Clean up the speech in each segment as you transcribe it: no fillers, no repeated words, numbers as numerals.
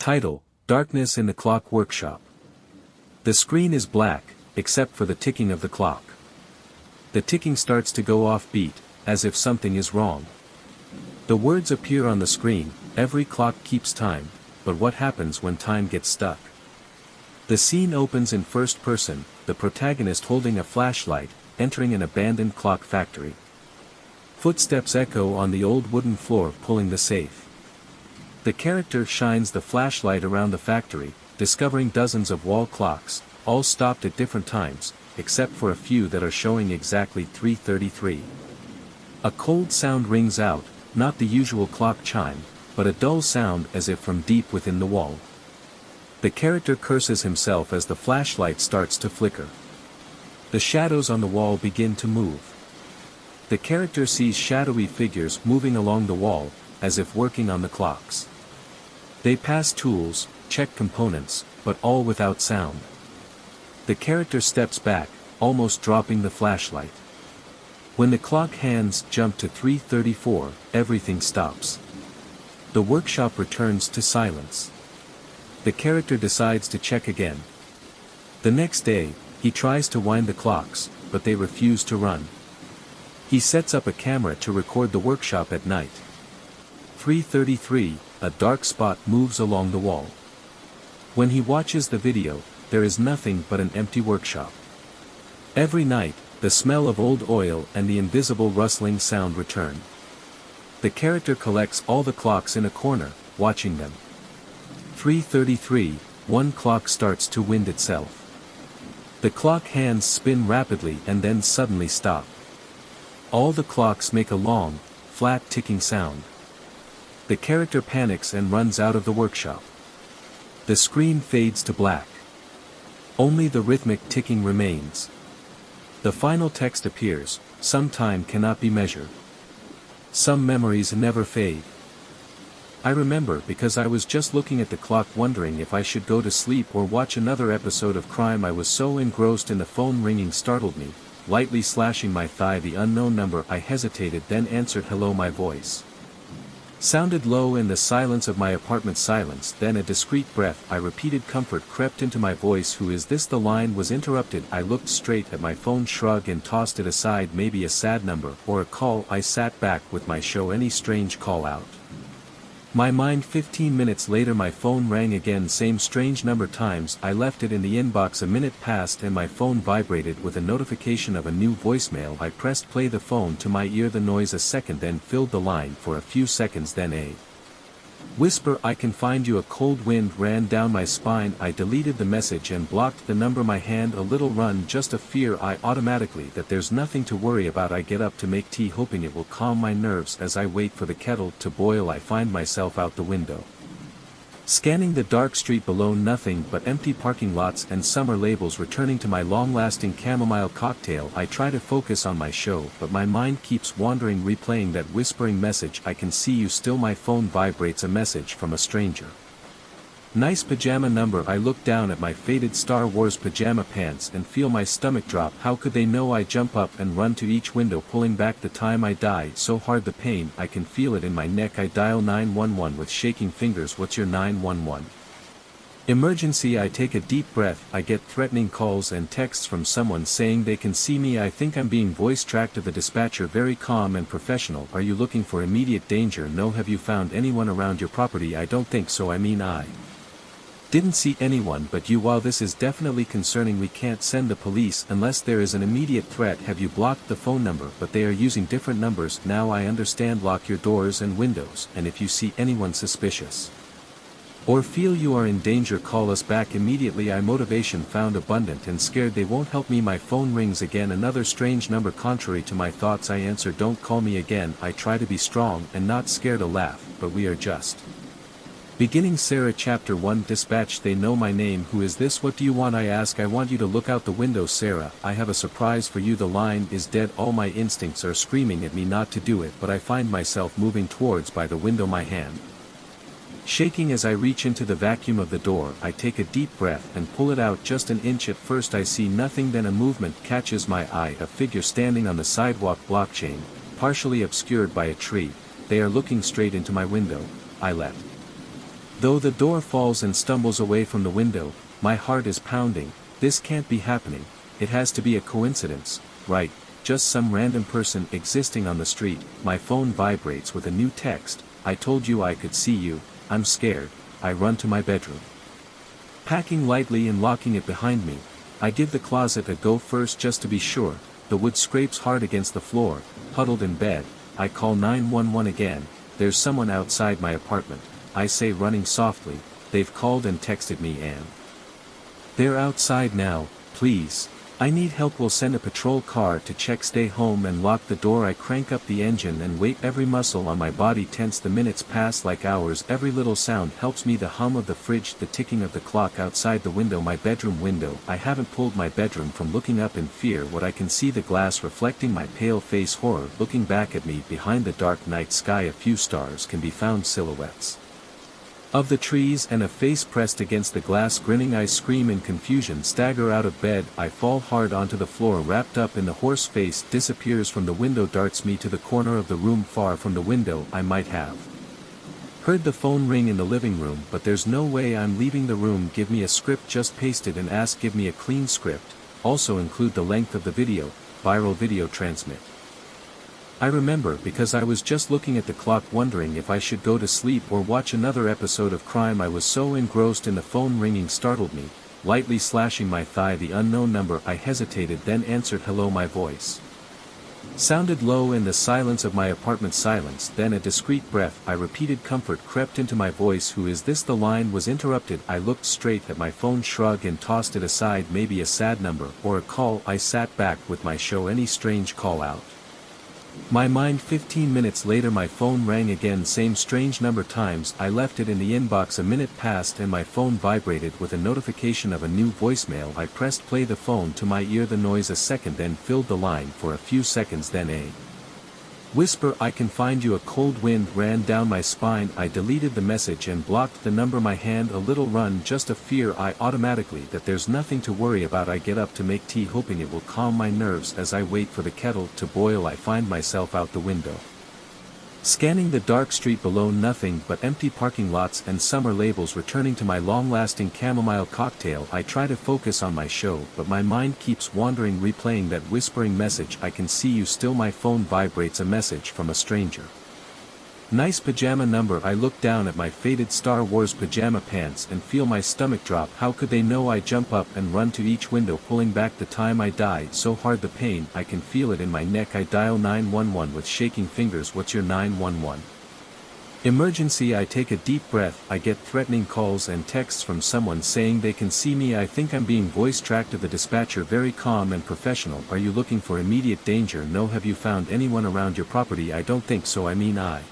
Title: Darkness in the Clock Workshop. The screen is black, except for the ticking of the clock. The ticking starts to go off beat, as if something is wrong. The words appear on the screen, every clock keeps time, but what happens when time gets stuck? The scene opens in first person, the protagonist holding a flashlight, entering an abandoned clock factory. Footsteps echo on the old wooden floor pulling the safe. The character shines the flashlight around the factory, discovering dozens of wall clocks, all stopped at different times, except for a few that are showing exactly 3:33. A cold sound rings out, not the usual clock chime, but a dull sound as if from deep within the wall. The character curses himself as the flashlight starts to flicker. The shadows on the wall begin to move. The character sees shadowy figures moving along the wall, as if working on the clocks. They pass tools, check components, but all without sound. The character steps back, almost dropping the flashlight. When the clock hands jump to 3:34, everything stops. The workshop returns to silence. The character decides to check again. The next day, he tries to wind the clocks, but they refuse to run. He sets up a camera to record the workshop at night. 3:33, a dark spot moves along the wall. When he watches the video, there is nothing but an empty workshop. Every night, the smell of old oil and the invisible rustling sound return. The character collects all the clocks in a corner, watching them. 3:33, one clock starts to wind itself. The clock hands spin rapidly and then suddenly stop. All the clocks make a long, flat ticking sound. The character panics and runs out of the workshop. The screen fades to black. Only the rhythmic ticking remains. The final text appears: some time cannot be measured. Some memories never fade. I remember because I was just looking at the clock wondering if I should go to sleep or watch another episode of crime. I was so engrossed in the phone ringing startled me. Lightly slashing my thigh the unknown number, I hesitated, then answered. Hello. My voice sounded low in the silence of my apartment. Silence, then a discreet breath. I repeated. Comfort crept into my voice. Who is this? The line was interrupted. I looked straight at my phone, shrugged and tossed it aside. Maybe a sad number, or a call. I sat back with my show. Any strange call out? My mind. 15 minutes later my phone rang again. Same strange number. Times I left it in the inbox. A minute passed and my phone vibrated with a notification of a new voicemail. I pressed play, the phone to my ear. The noise a second then filled the line for a few seconds, then a whisper. I can find you. A cold wind ran down my spine. I deleted the message and blocked the number. My hand a little run, just a fear. I automatically that there's nothing to worry about. I get up to make tea, hoping it will calm my nerves. As I wait for the kettle to boil, I find myself out the window, scanning the dark street below. Nothing but empty parking lots and summer labels. Returning to my long-lasting chamomile cocktail, I try to focus on my show, but my mind keeps wandering, replaying that whispering message. I can see you still. My phone vibrates. A message from a stranger. Nice pajama number. I look down at my faded Star Wars pajama pants and feel my stomach drop. How could they know? I jump up and run to each window, pulling back the time. I die so hard the pain, I can feel it in my neck. I dial 911 with shaking fingers. What's your 911 emergency? I take a deep breath. I get threatening calls and texts from someone saying they can see me. I think I'm being voice tracked. To the dispatcher, very calm and professional. Are you looking for immediate danger? No. Have you found anyone around your property? I don't think so. I didn't see anyone but you. While this is definitely concerning, we can't send the police unless there is an immediate threat. Have you blocked the phone number? But they are using different numbers. Now I understand. Lock your doors and windows, and if you see anyone suspicious or feel you are in danger, call us back immediately. I motivation found abundant and scared. They won't help me. My phone rings again. Another strange number. Contrary to my thoughts, I answer. Don't call me again. I try to be strong and not scared. A laugh, but we are just beginning. Sarah. Chapter 1. Dispatch. They know my name. Who is this? What do you want? I ask. I want you to look out the window. Sarah, I have a surprise for you. The line is dead. All my instincts are screaming at me not to do it, but I find myself moving towards by the window, my hand shaking as I reach into the vacuum of the door. I take a deep breath and pull it out just an inch. At first I see nothing, then a movement catches my eye. A figure standing on the sidewalk, blockchain, partially obscured by a tree. They are looking straight into my window. I let Though the door falls and stumbles away from the window, my heart is pounding. This can't be happening. It has to be a coincidence, right? Just some random person existing on the street. My phone vibrates with a new text. I told you I could see you. I'm scared. I run to my bedroom. Packing lightly and locking it behind me, I give the closet a go first just to be sure. The wood scrapes hard against the floor. Huddled in bed, I call 911 again. There's someone outside my apartment, I say, running softly. They've called and texted me and they're outside now. Please. I need help. Will send a patrol car to check. Stay home and lock the door. I crank up the engine and wait. Every muscle on my body tense. The minutes pass like hours. Every little sound helps me. The hum of the fridge, the ticking of the clock outside the window. My bedroom window. I haven't pulled my bedroom from looking up in fear. What I can see, the glass reflecting my pale face. Horror looking back at me behind the dark night sky. A few stars can be found, silhouettes of the trees, and a face pressed against the glass grinning. I scream in confusion, stagger out of bed. I fall hard onto the floor, wrapped up in the horse. Face disappears from the window, darts me to the corner of the room far from the window. I might have heard the phone ring in the living room, but there's no way I'm leaving the room. Give me a script, just paste it and ask. Give me a clean script, also include the length of the video, viral video transmit. I remember because I was just looking at the clock wondering if I should go to sleep or watch another episode of crime. I was so engrossed in the phone ringing startled me, lightly slashing my thigh. The unknown number. I hesitated, then answered. Hello. My voice sounded low in the silence of my apartment. Silence, then a discreet breath. I repeated. Comfort crept into my voice. Who is this? The line was interrupted. I looked straight at my phone, shrugged and tossed it aside. Maybe a sad number, or a call. I sat back with my show. Any strange call out my mind. 15 minutes later my phone rang again, same strange number. Times I left it in the inbox. A minute passed and my phone vibrated with a notification of a new voicemail. I pressed play, the phone to my ear. The noise a second, then filled the line for a few seconds, then a whisper. I can find you. A cold wind ran down my spine. I deleted the message and blocked the number. My hand a little run, just a fear. I automatically that there's nothing to worry about. I get up to make tea, hoping it will calm my nerves. As I wait for the kettle to boil, I find myself out the window, scanning the dark street below. Nothing but empty parking lots and summer labels. Returning to my long-lasting chamomile cocktail, I try to focus on my show, but my mind keeps wandering, replaying that whispering message. I can see you still. My phone vibrates, a message from a stranger. Nice pajama number. I look down at my faded Star Wars pajama pants and feel my stomach drop. How could they know? I jump up and run to each window, pulling back the time I died. So hard the pain, I can feel it in my neck. I dial 911 with shaking fingers. What's your 911 emergency? I take a deep breath. I get threatening calls and texts from someone saying they can see me. I think I'm being voice tracked. To the dispatcher, very calm and professional. Are you looking for immediate danger? No. Have you found anyone around your property? I don't think so. I mean, I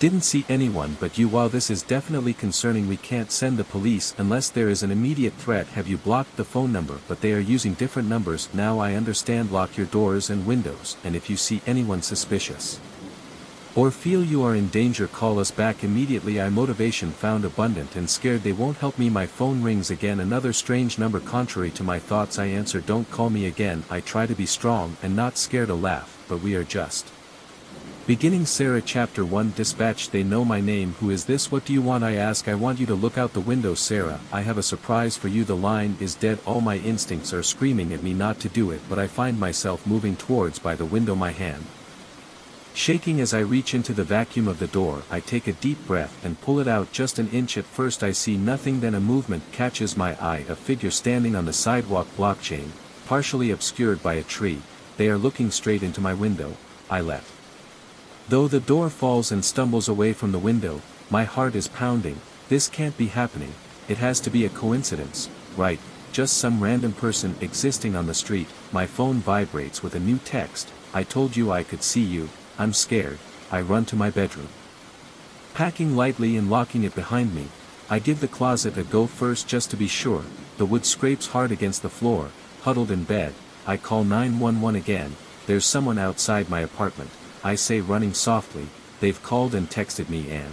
didn't see anyone but you. While this is definitely concerning, we can't send the police unless there is an immediate threat. Have you blocked the phone number? But they are using different numbers. Now I understand. Lock your doors and windows, and if you see anyone suspicious or feel you are in danger, call us back immediately. I motivation found abundant and scared. They won't help me. My phone rings again, another strange number. Contrary to my thoughts, I answer. Don't call me again. I try to be strong and not scared. A laugh, but we are just beginning. Sarah. Chapter 1. Dispatch. They know my name. Who is this? What do you want? I ask. I want you to look out the window. Sarah, I have a surprise for you. The line is dead. All my instincts are screaming at me not to do it, but I find myself moving towards by the window, my hand shaking as I reach into the vacuum of the door. I take a deep breath and pull it out just an inch. At first I see nothing, then a movement catches my eye. A figure standing on the sidewalk, blockchain, partially obscured by a tree. They are looking straight into my window. I let though the door falls and stumbles away from the window. My heart is pounding. This can't be happening. It has to be a coincidence, right? Just some random person existing on the street. My phone vibrates with a new text. I told you I could see you. I'm scared. I run to my bedroom, packing lightly and locking it behind me. I give the closet a go first just to be sure. The wood scrapes hard against the floor. Huddled in bed, I call 911 again. There's someone outside my apartment, I say, running softly. They've called and texted me and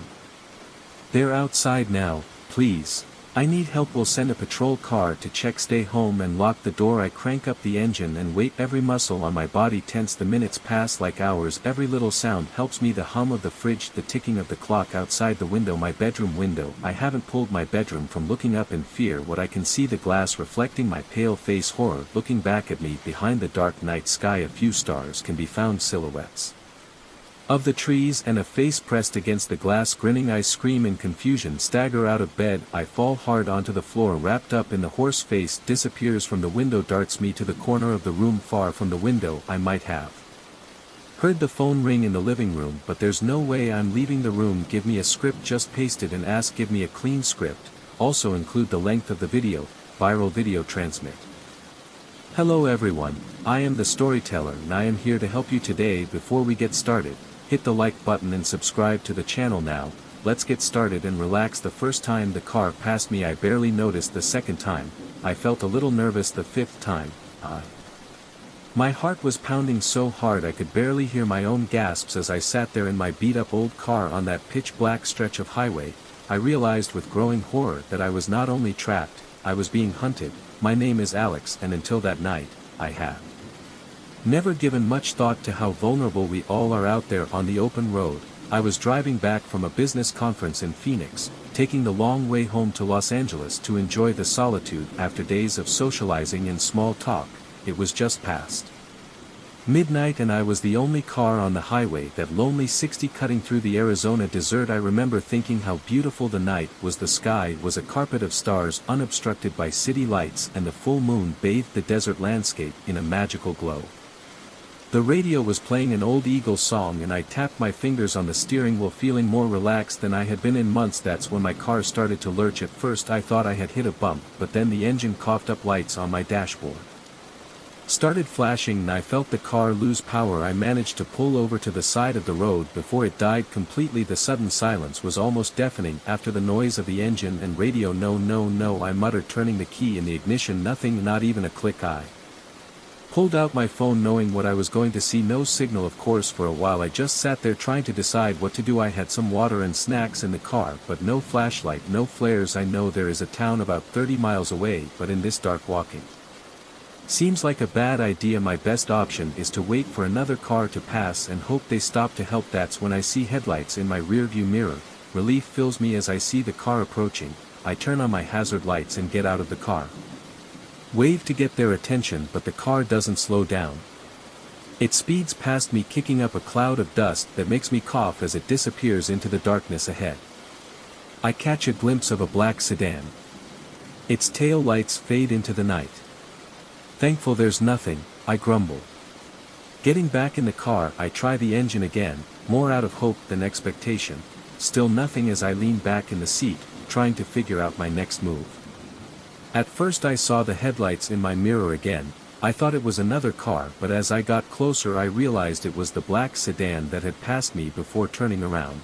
they're outside now. Please. I need help. Will send a patrol car to check. Stay home and lock the door. I crank up the engine and wait. Every muscle on my body tense. The minutes pass like hours. Every little sound helps me. The hum of the fridge, the ticking of the clock outside the window. My bedroom window. I haven't pulled my bedroom from looking up in fear. What I can see, the glass reflecting my pale face. Horror looking back at me. Behind the dark night sky a few stars can be found, silhouettes of the trees and a face pressed against the glass. Grinning, I scream in confusion, stagger out of bed. I fall hard onto the floor, wrapped up in the horse. Face disappears from the window, darts me to the corner of the room. Far from the window. I might have heard the phone ring in the living room, but there's no way I'm leaving the room. Give me a script, just paste it and ask. Give me a clean script, also include the length of the video, viral video transmit. Hello everyone, I am the storyteller and I am here to help you today. Before we get started, hit the like button and subscribe to the channel now. Let's get started and relax. The first time the car passed me I barely noticed. The second time, I felt a little nervous. The fifth time, my heart was pounding so hard I could barely hear my own gasps as I sat there in my beat-up old car on that pitch-black stretch of highway. I realized with growing horror that I was not only trapped, I was being hunted. My name is Alex, and until that night, I had never given much thought to how vulnerable we all are out there on the open road. I was driving back from a business conference in Phoenix, taking the long way home to Los Angeles to enjoy the solitude after days of socializing and small talk. It was just past midnight and I was the only car on the highway, that lonely 60 cutting through the Arizona desert. I remember thinking how beautiful the night was. The sky was a carpet of stars unobstructed by city lights, and the full moon bathed the desert landscape in a magical glow. The radio was playing an old Eagles song and I tapped my fingers on the steering wheel, feeling more relaxed than I had been in months. That's when my car started to lurch. At first I thought I had hit a bump, but then the engine coughed up. Lights on my dashboard started flashing and I felt the car lose power. I managed to pull over to the side of the road before it died completely. The sudden silence was almost deafening after the noise of the engine and radio. No, no, no, I muttered, turning the key in the ignition. Nothing, not even a click. I pulled out my phone knowing what I was going to see. No signal, of course. For a while I just sat there trying to decide what to do. I had some water and snacks in the car, but no flashlight, no flares. I know there is a town about 30 miles away, but in this dark walking seems like a bad idea. My best option is to wait for another car to pass and hope they stop to help. That's when I see headlights in my rearview mirror. Relief fills me as I see the car approaching. I turn on my hazard lights and get out of the car. Wave to get their attention, but the car doesn't slow down. It speeds past me, kicking up a cloud of dust that makes me cough as it disappears into the darkness ahead. I catch a glimpse of a black sedan. Its tail lights fade into the night. Thankful there's nothing, I grumble. Getting back in the car, I try the engine again, more out of hope than expectation. Still nothing as I lean back in the seat, trying to figure out my next move. At first I saw the headlights in my mirror again. I thought it was another car, but as I got closer I realized it was the black sedan that had passed me before turning around.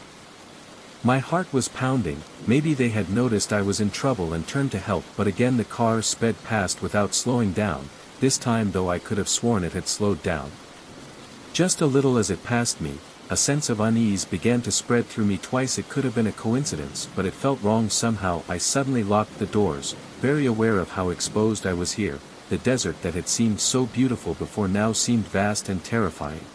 My heart was pounding. Maybe they had noticed I was in trouble and turned to help, but again the car sped past without slowing down. This time though I could have sworn it had slowed down just a little as it passed me. A sense of unease began to spread through me. Twice it could have been a coincidence, but it felt wrong somehow. I suddenly locked the doors, very aware of how exposed I was here. The desert that had seemed so beautiful before now seemed vast and terrifying.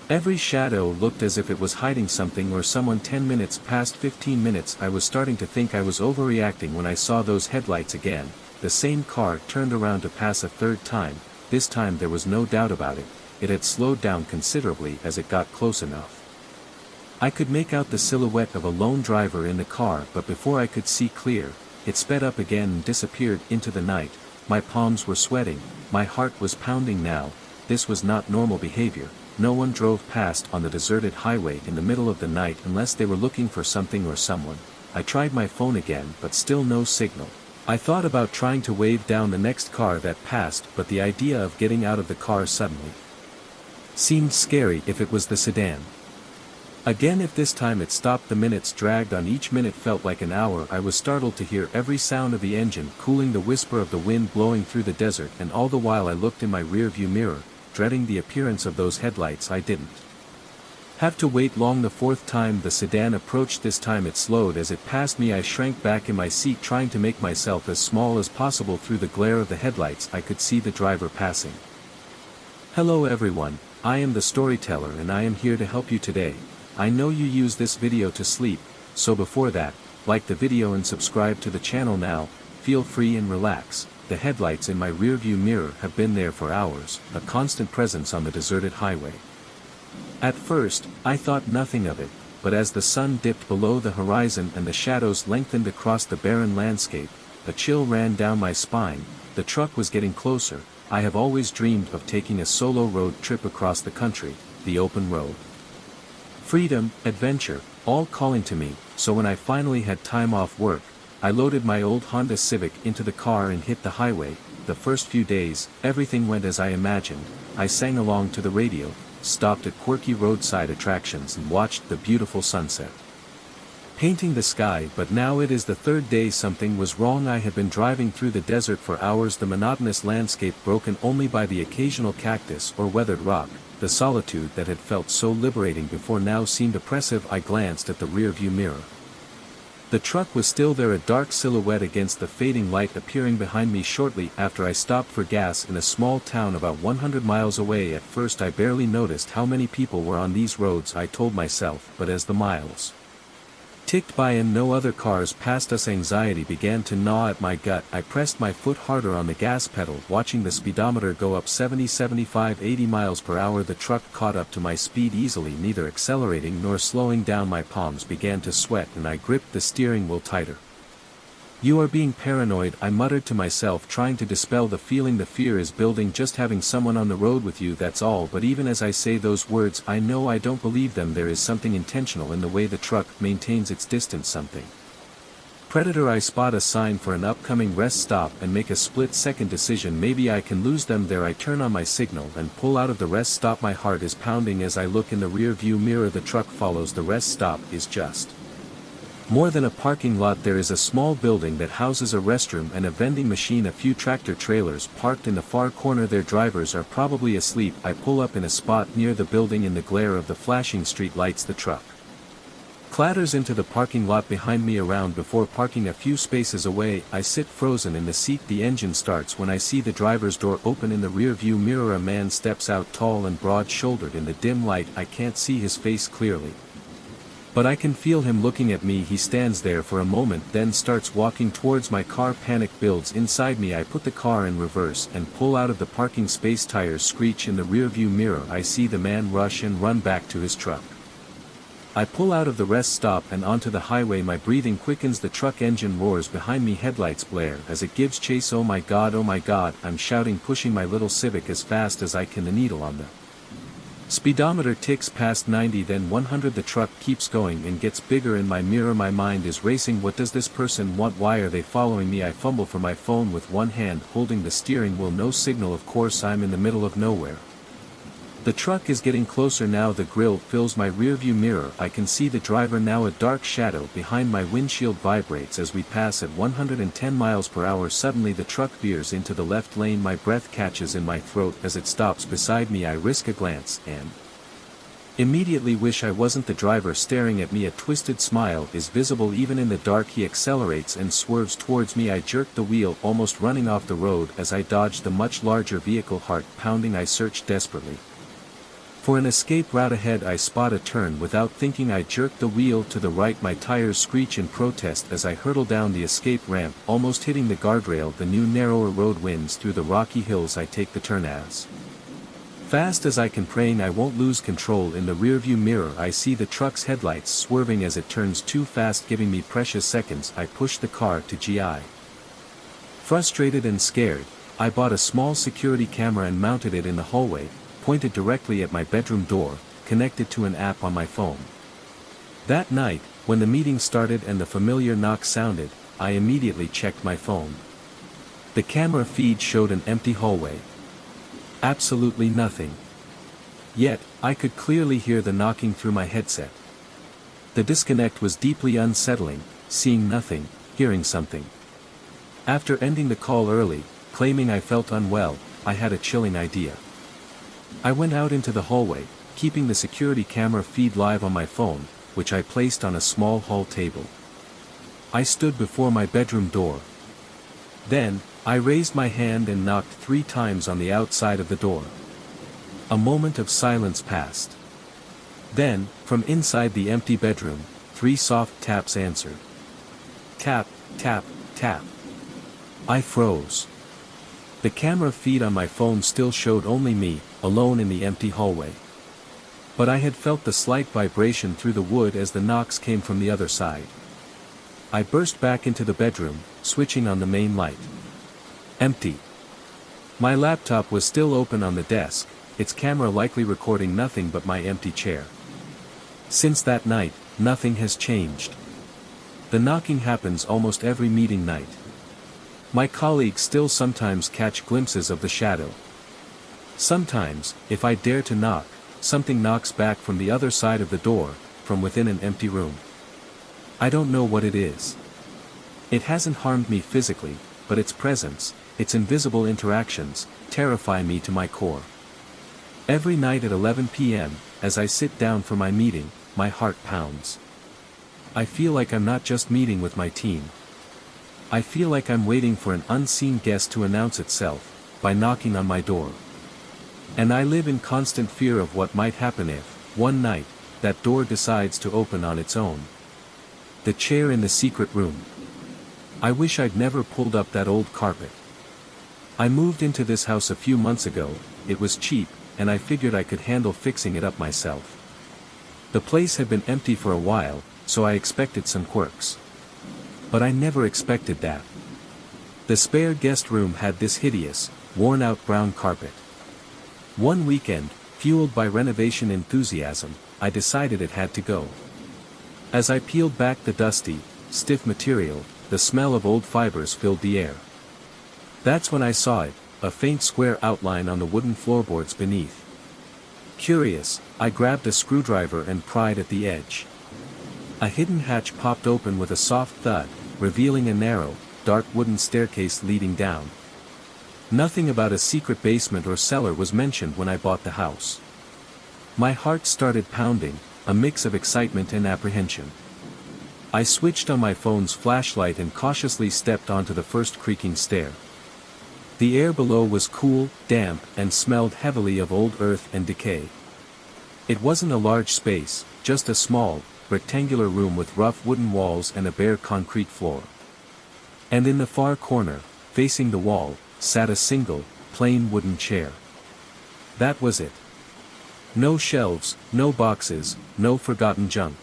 Every shadow looked as if it was hiding something or someone. 10 minutes past 15 minutes. I was starting to think I was overreacting when I saw those headlights again. The same car turned around to pass a third time. This time there was no doubt about it. It had slowed down considerably as it got close enough. I could make out the silhouette of a lone driver in the car, but before I could see clear, it sped up again and disappeared into the night. My palms were sweating, my heart was pounding now. This was not normal behavior. No one drove past on the deserted highway in the middle of the night unless they were looking for something or someone. I tried my phone again, but still no signal. I thought about trying to wave down the next car that passed, but the idea of getting out of the car suddenly seemed scary. If it was the sedan again, if this time it stopped, the minutes dragged on. Each minute felt like an hour. I was startled to hear every sound of the engine cooling, the whisper of the wind blowing through the desert, and all the while I looked in my rearview mirror, dreading the appearance of those headlights. I didn't Have to wait long. The fourth time the sedan approached. This time it slowed. As it passed me I shrank back in my seat, trying to make myself as small as possible. Through the glare of the headlights I could see the driver passing. Hello everyone, I am the storyteller and I am here to help you today. I know you use this video to sleep, so before that, like the video and subscribe to the channel now. Feel free and relax. The headlights in my rearview mirror have been there for hours, a constant presence on the deserted highway. At first, I thought nothing of it, but as the sun dipped below the horizon and the shadows lengthened across the barren landscape, a chill ran down my spine. The truck was getting closer. I have always dreamed of taking a solo road trip across the country, the open road. Freedom, adventure, all calling to me, so when I finally had time off work, I loaded my old Honda Civic into the car and hit the highway. The first few days, everything went as I imagined. I sang along to the radio, stopped at quirky roadside attractions and watched the beautiful sunset painting the sky. But now it is the third day. Something was wrong. I had been driving through the desert for hours, the monotonous landscape broken only by the occasional cactus or weathered rock. The solitude that had felt so liberating before now seemed oppressive. I glanced at the rearview mirror. The truck was still there, a dark silhouette against the fading light, appearing behind me shortly after I stopped for gas in a small town about 100 miles away. At first I barely noticed how many people were on these roads, I told myself, but as the miles ticked by and no other cars passed us, anxiety began to gnaw at my gut. I pressed my foot harder on the gas pedal, watching the speedometer go up 70, 75, 80 miles per hour. The truck caught up to my speed easily, neither accelerating nor slowing down. My palms began to sweat and I gripped the steering wheel tighter. You are being paranoid, I muttered to myself, trying to dispel the feeling. The fear is building. Just having someone on the road with you, that's all. But even as I say those words, I know I don't believe them. There is something intentional in the way the truck maintains its distance. Something predator. I spot a sign for an upcoming rest stop and make a split-second decision. Maybe I can lose them there. I turn on my signal and pull out of the rest stop. My heart is pounding as I look in the rear-view mirror. The truck follows. The rest stop is just more than a parking lot. There is a small building that houses a restroom and a vending machine. A few tractor trailers parked in the far corner. Their drivers are probably asleep. I pull up in a spot near the building. In the glare of the flashing street lights, the truck clatters into the parking lot behind me. Around before parking a few spaces away, I sit frozen in the seat. The engine starts when I see the driver's door open. In the rear-view mirror a man steps out, tall and broad-shouldered. In the dim light I can't see his face clearly, but I can feel him looking at me. He stands there for a moment, then starts walking towards my car. Panic builds inside me. I put the car in reverse and pull out of the parking space. Tires screech in the rearview mirror. I see the man rush and run back to his truck. I pull out of the rest stop and onto the highway. My breathing quickens. The truck engine roars behind me. Headlights blare as it gives chase. Oh my god, I'm shouting, pushing my little Civic as fast as I can. The needle on the speedometer ticks past 90, then 100. The truck keeps going and gets bigger. In my mirror my mind is racing. What does this person want? Why are they following me? I fumble for my phone with one hand, holding the steering wheel. No signal. Of course I'm in the middle of nowhere. The truck is getting closer now. The grille fills my rearview mirror. I can see the driver now, a dark shadow behind my windshield. Vibrates as we pass at 110 miles per hour. Suddenly the truck veers into the left lane. My breath catches in my throat as it stops beside me. I risk a glance and immediately wish I wasn't the driver staring at me. A twisted smile is visible even in the dark. He accelerates and swerves towards me. I jerk the wheel, almost running off the road as I dodge the much larger vehicle. Heart pounding, I search desperately for an escape route ahead. I spot a turn. Without thinking I jerk the wheel to the right. My tires screech in protest as I hurtle down the escape ramp, almost hitting the guardrail. The new narrower road winds through the rocky hills. I take the turn as fast as I can, praying I won't lose control. In the rearview mirror I see the truck's headlights swerving as it turns too fast, giving me precious seconds. I push the car to GI. Frustrated and scared, I bought a small security camera and mounted it in the hallway, pointed directly at my bedroom door, connected to an app on my phone. That night, when the meeting started and the familiar knock sounded, I immediately checked my phone. The camera feed showed an empty hallway. Absolutely nothing. Yet, I could clearly hear the knocking through my headset. The disconnect was deeply unsettling, seeing nothing, hearing something. After ending the call early, claiming I felt unwell, I had a chilling idea. I went out into the hallway, keeping the security camera feed live on my phone, which I placed on a small hall table. I stood before my bedroom door. Then, I raised my hand and knocked 3 times on the outside of the door. A moment of silence passed. Then, from inside the empty bedroom, 3 soft taps answered. Tap, tap, tap. I froze. The camera feed on my phone still showed only me, alone in the empty hallway. But I had felt the slight vibration through the wood as the knocks came from the other side. I burst back into the bedroom, switching on the main light. Empty. My laptop was still open on the desk, its camera likely recording nothing but my empty chair. Since that night, nothing has changed. The knocking happens almost every meeting night. My colleagues still sometimes catch glimpses of the shadow. Sometimes, if I dare to knock, something knocks back from the other side of the door, from within an empty room. I don't know what it is. It hasn't harmed me physically, but its presence, its invisible interactions, terrify me to my core. Every night at 11 p.m., as I sit down for my meeting, my heart pounds. I feel like I'm not just meeting with my team. I feel like I'm waiting for an unseen guest to announce itself, by knocking on my door. And I live in constant fear of what might happen if, one night, that door decides to open on its own. The chair in the secret room. I wish I'd never pulled up that old carpet. I moved into this house a few months ago, it was cheap, and I figured I could handle fixing it up myself. The place had been empty for a while, so I expected some quirks. But I never expected that. The spare guest room had this hideous, worn-out brown carpet. One weekend, fueled by renovation enthusiasm, I decided it had to go. As I peeled back the dusty, stiff material, the smell of old fibers filled the air. That's when I saw it, a faint square outline on the wooden floorboards beneath. Curious, I grabbed a screwdriver and pried at the edge. A hidden hatch popped open with a soft thud, revealing a narrow, dark wooden staircase leading down. Nothing about a secret basement or cellar was mentioned when I bought the house. My heart started pounding, a mix of excitement and apprehension. I switched on my phone's flashlight and cautiously stepped onto the first creaking stair. The air below was cool, damp, and smelled heavily of old earth and decay. It wasn't a large space, just a small, rectangular room with rough wooden walls and a bare concrete floor. And in the far corner, facing the wall, sat a single, plain wooden chair. That was it. No shelves, no boxes, no forgotten junk.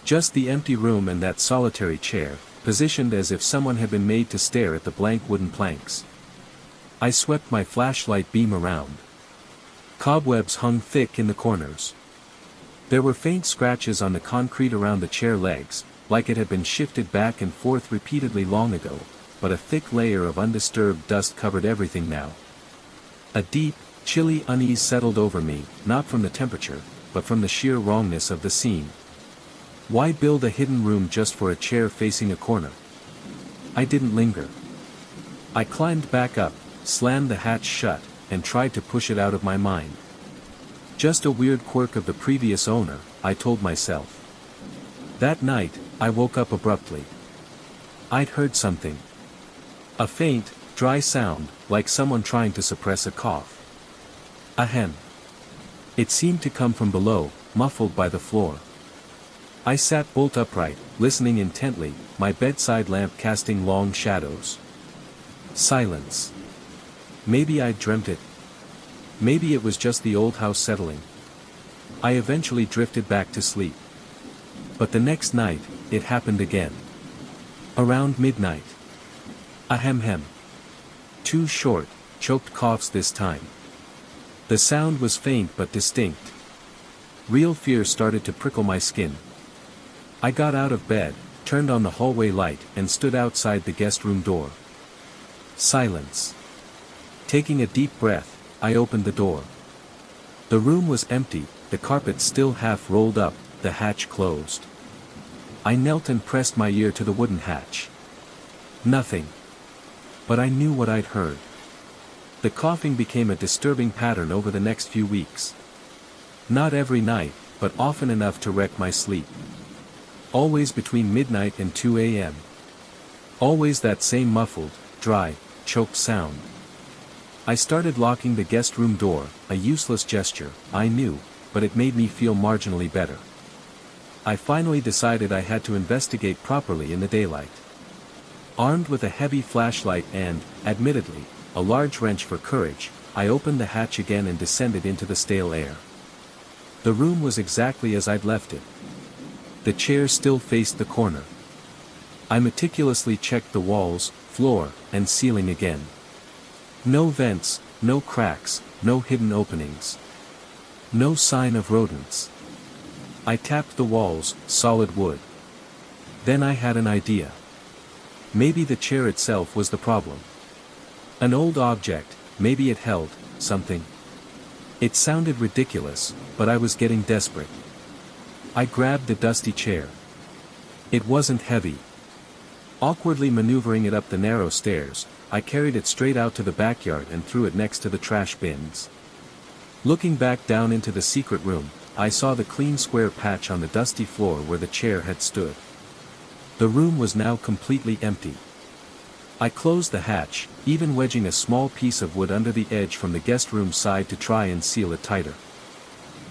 Just the empty room and that solitary chair, positioned as if someone had been made to stare at the blank wooden planks. I swept my flashlight beam around. Cobwebs hung thick in the corners. There were faint scratches on the concrete around the chair legs, like it had been shifted back and forth repeatedly long ago, but a thick layer of undisturbed dust covered everything now. A deep, chilly unease settled over me, not from the temperature, but from the sheer wrongness of the scene. Why build a hidden room just for a chair facing a corner? I didn't linger. I climbed back up, slammed the hatch shut, and tried to push it out of my mind. Just a weird quirk of the previous owner, I told myself. That night, I woke up abruptly. I'd heard something. A faint, dry sound, like someone trying to suppress a cough. Ahem. It seemed to come from below, muffled by the floor. I sat bolt upright, listening intently, my bedside lamp casting long shadows. Silence. Maybe I'd dreamt it. Maybe it was just the old house settling. I eventually drifted back to sleep. But the next night, it happened again. Around midnight. Ahem. 2 short, choked coughs this time. The sound was faint but distinct. Real fear started to prickle my skin. I got out of bed, turned on the hallway light, and stood outside the guest room door. Silence. Taking a deep breath, I opened the door. The room was empty, the carpet still half rolled up, the hatch closed. I knelt and pressed my ear to the wooden hatch. Nothing. But I knew what I'd heard. The coughing became a disturbing pattern over the next few weeks. Not every night, but often enough to wreck my sleep. Always between midnight and 2 a.m. Always that same muffled, dry, choked sound. I started locking the guest room door, a useless gesture, I knew, but it made me feel marginally better. I finally decided I had to investigate properly in the daylight. Armed with a heavy flashlight and, admittedly, a large wrench for courage, I opened the hatch again and descended into the stale air. The room was exactly as I'd left it. The chair still faced the corner. I meticulously checked the walls, floor, and ceiling again. No vents, no cracks, no hidden openings. No sign of rodents. I tapped the walls, solid wood. Then I had an idea. Maybe the chair itself was the problem. An old object, maybe it held something. It sounded ridiculous, but I was getting desperate. I grabbed the dusty chair. It wasn't heavy. Awkwardly maneuvering it up the narrow stairs, I carried it straight out to the backyard and threw it next to the trash bins. Looking back down into the secret room, I saw the clean square patch on the dusty floor where the chair had stood. The room was now completely empty. I closed the hatch, even wedging a small piece of wood under the edge from the guest room side to try and seal it tighter.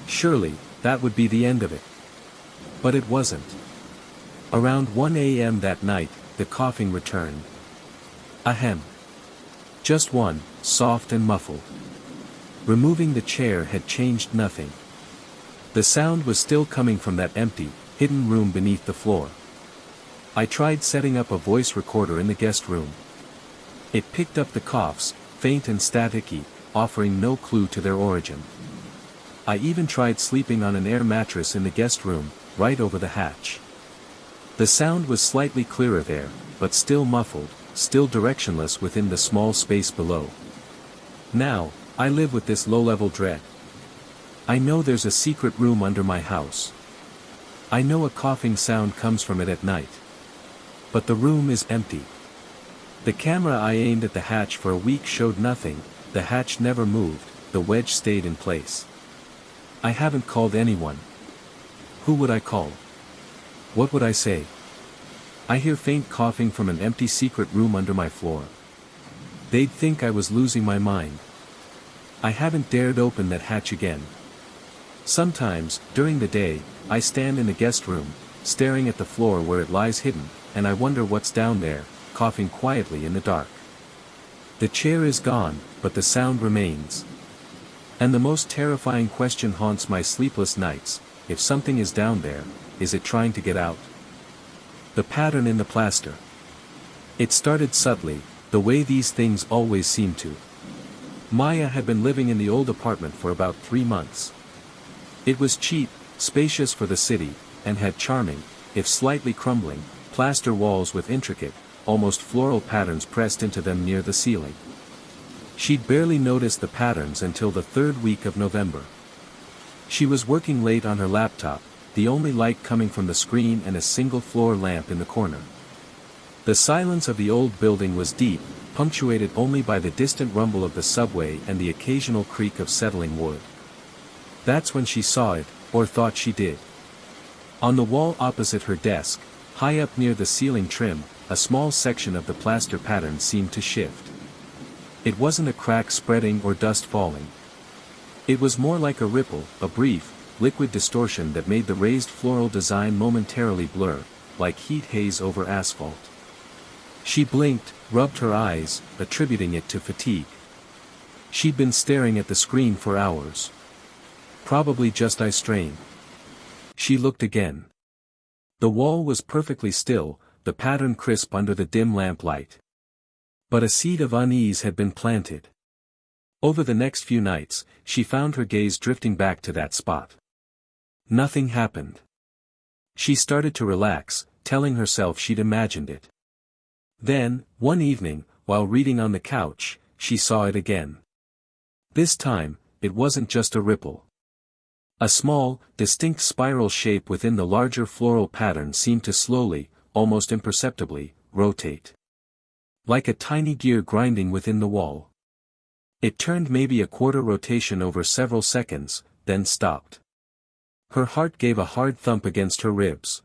Surely, that would be the end of it. But it wasn't. Around 1 a.m. that night, the coughing returned. Ahem. Just one, soft and muffled. Removing the chair had changed nothing. The sound was still coming from that empty, hidden room beneath the floor. I tried setting up a voice recorder in the guest room. It picked up the coughs, faint and staticky, offering no clue to their origin. I even tried sleeping on an air mattress in the guest room, right over the hatch. The sound was slightly clearer there, but still muffled, still directionless within the small space below. Now, I live with this low-level dread. I know there's a secret room under my house. I know a coughing sound comes from it at night. But the room is empty. The camera I aimed at the hatch for a week showed nothing, the hatch never moved, the wedge stayed in place. I haven't called anyone. Who would I call? What would I say? I hear faint coughing from an empty secret room under my floor. They'd think I was losing my mind. I haven't dared open that hatch again. Sometimes, during the day, I stand in the guest room, staring at the floor where it lies hidden, and I wonder what's down there, coughing quietly in the dark. The chair is gone, but the sound remains. And the most terrifying question haunts my sleepless nights: if something is down there, is it trying to get out? The pattern in the plaster. It started subtly, the way these things always seem to. Maya had been living in the old apartment for about 3 months. It was cheap, spacious for the city, and had charming, if slightly crumbling, plaster walls with intricate, almost floral patterns pressed into them near the ceiling. She'd barely noticed the patterns until the 3rd week of November. She was working late on her laptop, the only light coming from the screen and a single floor lamp in the corner. The silence of the old building was deep, punctuated only by the distant rumble of the subway and the occasional creak of settling wood. That's when she saw it, or thought she did. On the wall opposite her desk, high up near the ceiling trim, a small section of the plaster pattern seemed to shift. It wasn't a crack spreading or dust falling. It was more like a ripple, a brief, liquid distortion that made the raised floral design momentarily blur, like heat haze over asphalt. She blinked, rubbed her eyes, attributing it to fatigue. She'd been staring at the screen for hours. Probably just eye strain. She looked again. The wall was perfectly still, the pattern crisp under the dim lamplight. But a seed of unease had been planted. Over the next few nights, she found her gaze drifting back to that spot. Nothing happened. She started to relax, telling herself she'd imagined it. Then, one evening, while reading on the couch, she saw it again. This time, it wasn't just a ripple. A small, distinct spiral shape within the larger floral pattern seemed to slowly, almost imperceptibly, rotate. Like a tiny gear grinding within the wall. It turned maybe a quarter rotation over several seconds, then stopped. Her heart gave a hard thump against her ribs.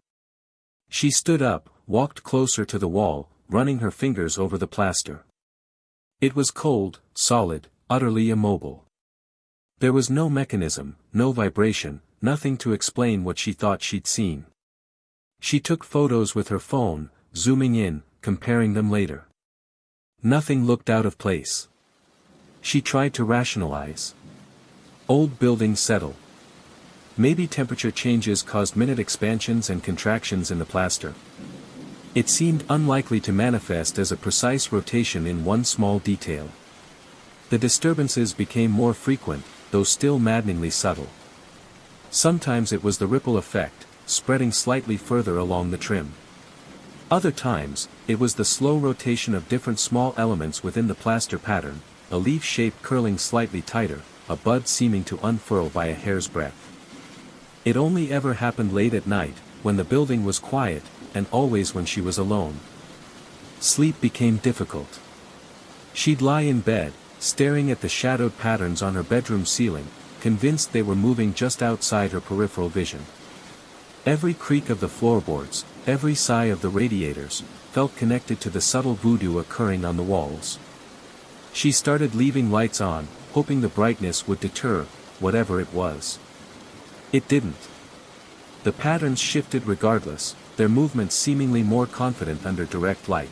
She stood up, walked closer to the wall, running her fingers over the plaster. It was cold, solid, utterly immobile. There was no mechanism, no vibration, nothing to explain what she thought she'd seen. She took photos with her phone, zooming in, comparing them later. Nothing looked out of place. She tried to rationalize. Old buildings settle. Maybe temperature changes caused minute expansions and contractions in the plaster. It seemed unlikely to manifest as a precise rotation in one small detail. The disturbances became more frequent, though still maddeningly subtle. Sometimes it was the ripple effect, spreading slightly further along the trim. Other times, it was the slow rotation of different small elements within the plaster pattern, a leaf shape curling slightly tighter, a bud seeming to unfurl by a hair's breadth. It only ever happened late at night, when the building was quiet, and always when she was alone. Sleep became difficult. She'd lie in bed, staring at the shadowed patterns on her bedroom ceiling, convinced they were moving just outside her peripheral vision. Every creak of the floorboards, every sigh of the radiators, felt connected to the subtle voodoo occurring on the walls. She started leaving lights on, hoping the brightness would deter whatever it was. It didn't. The patterns shifted regardless, their movements seemingly more confident under direct light.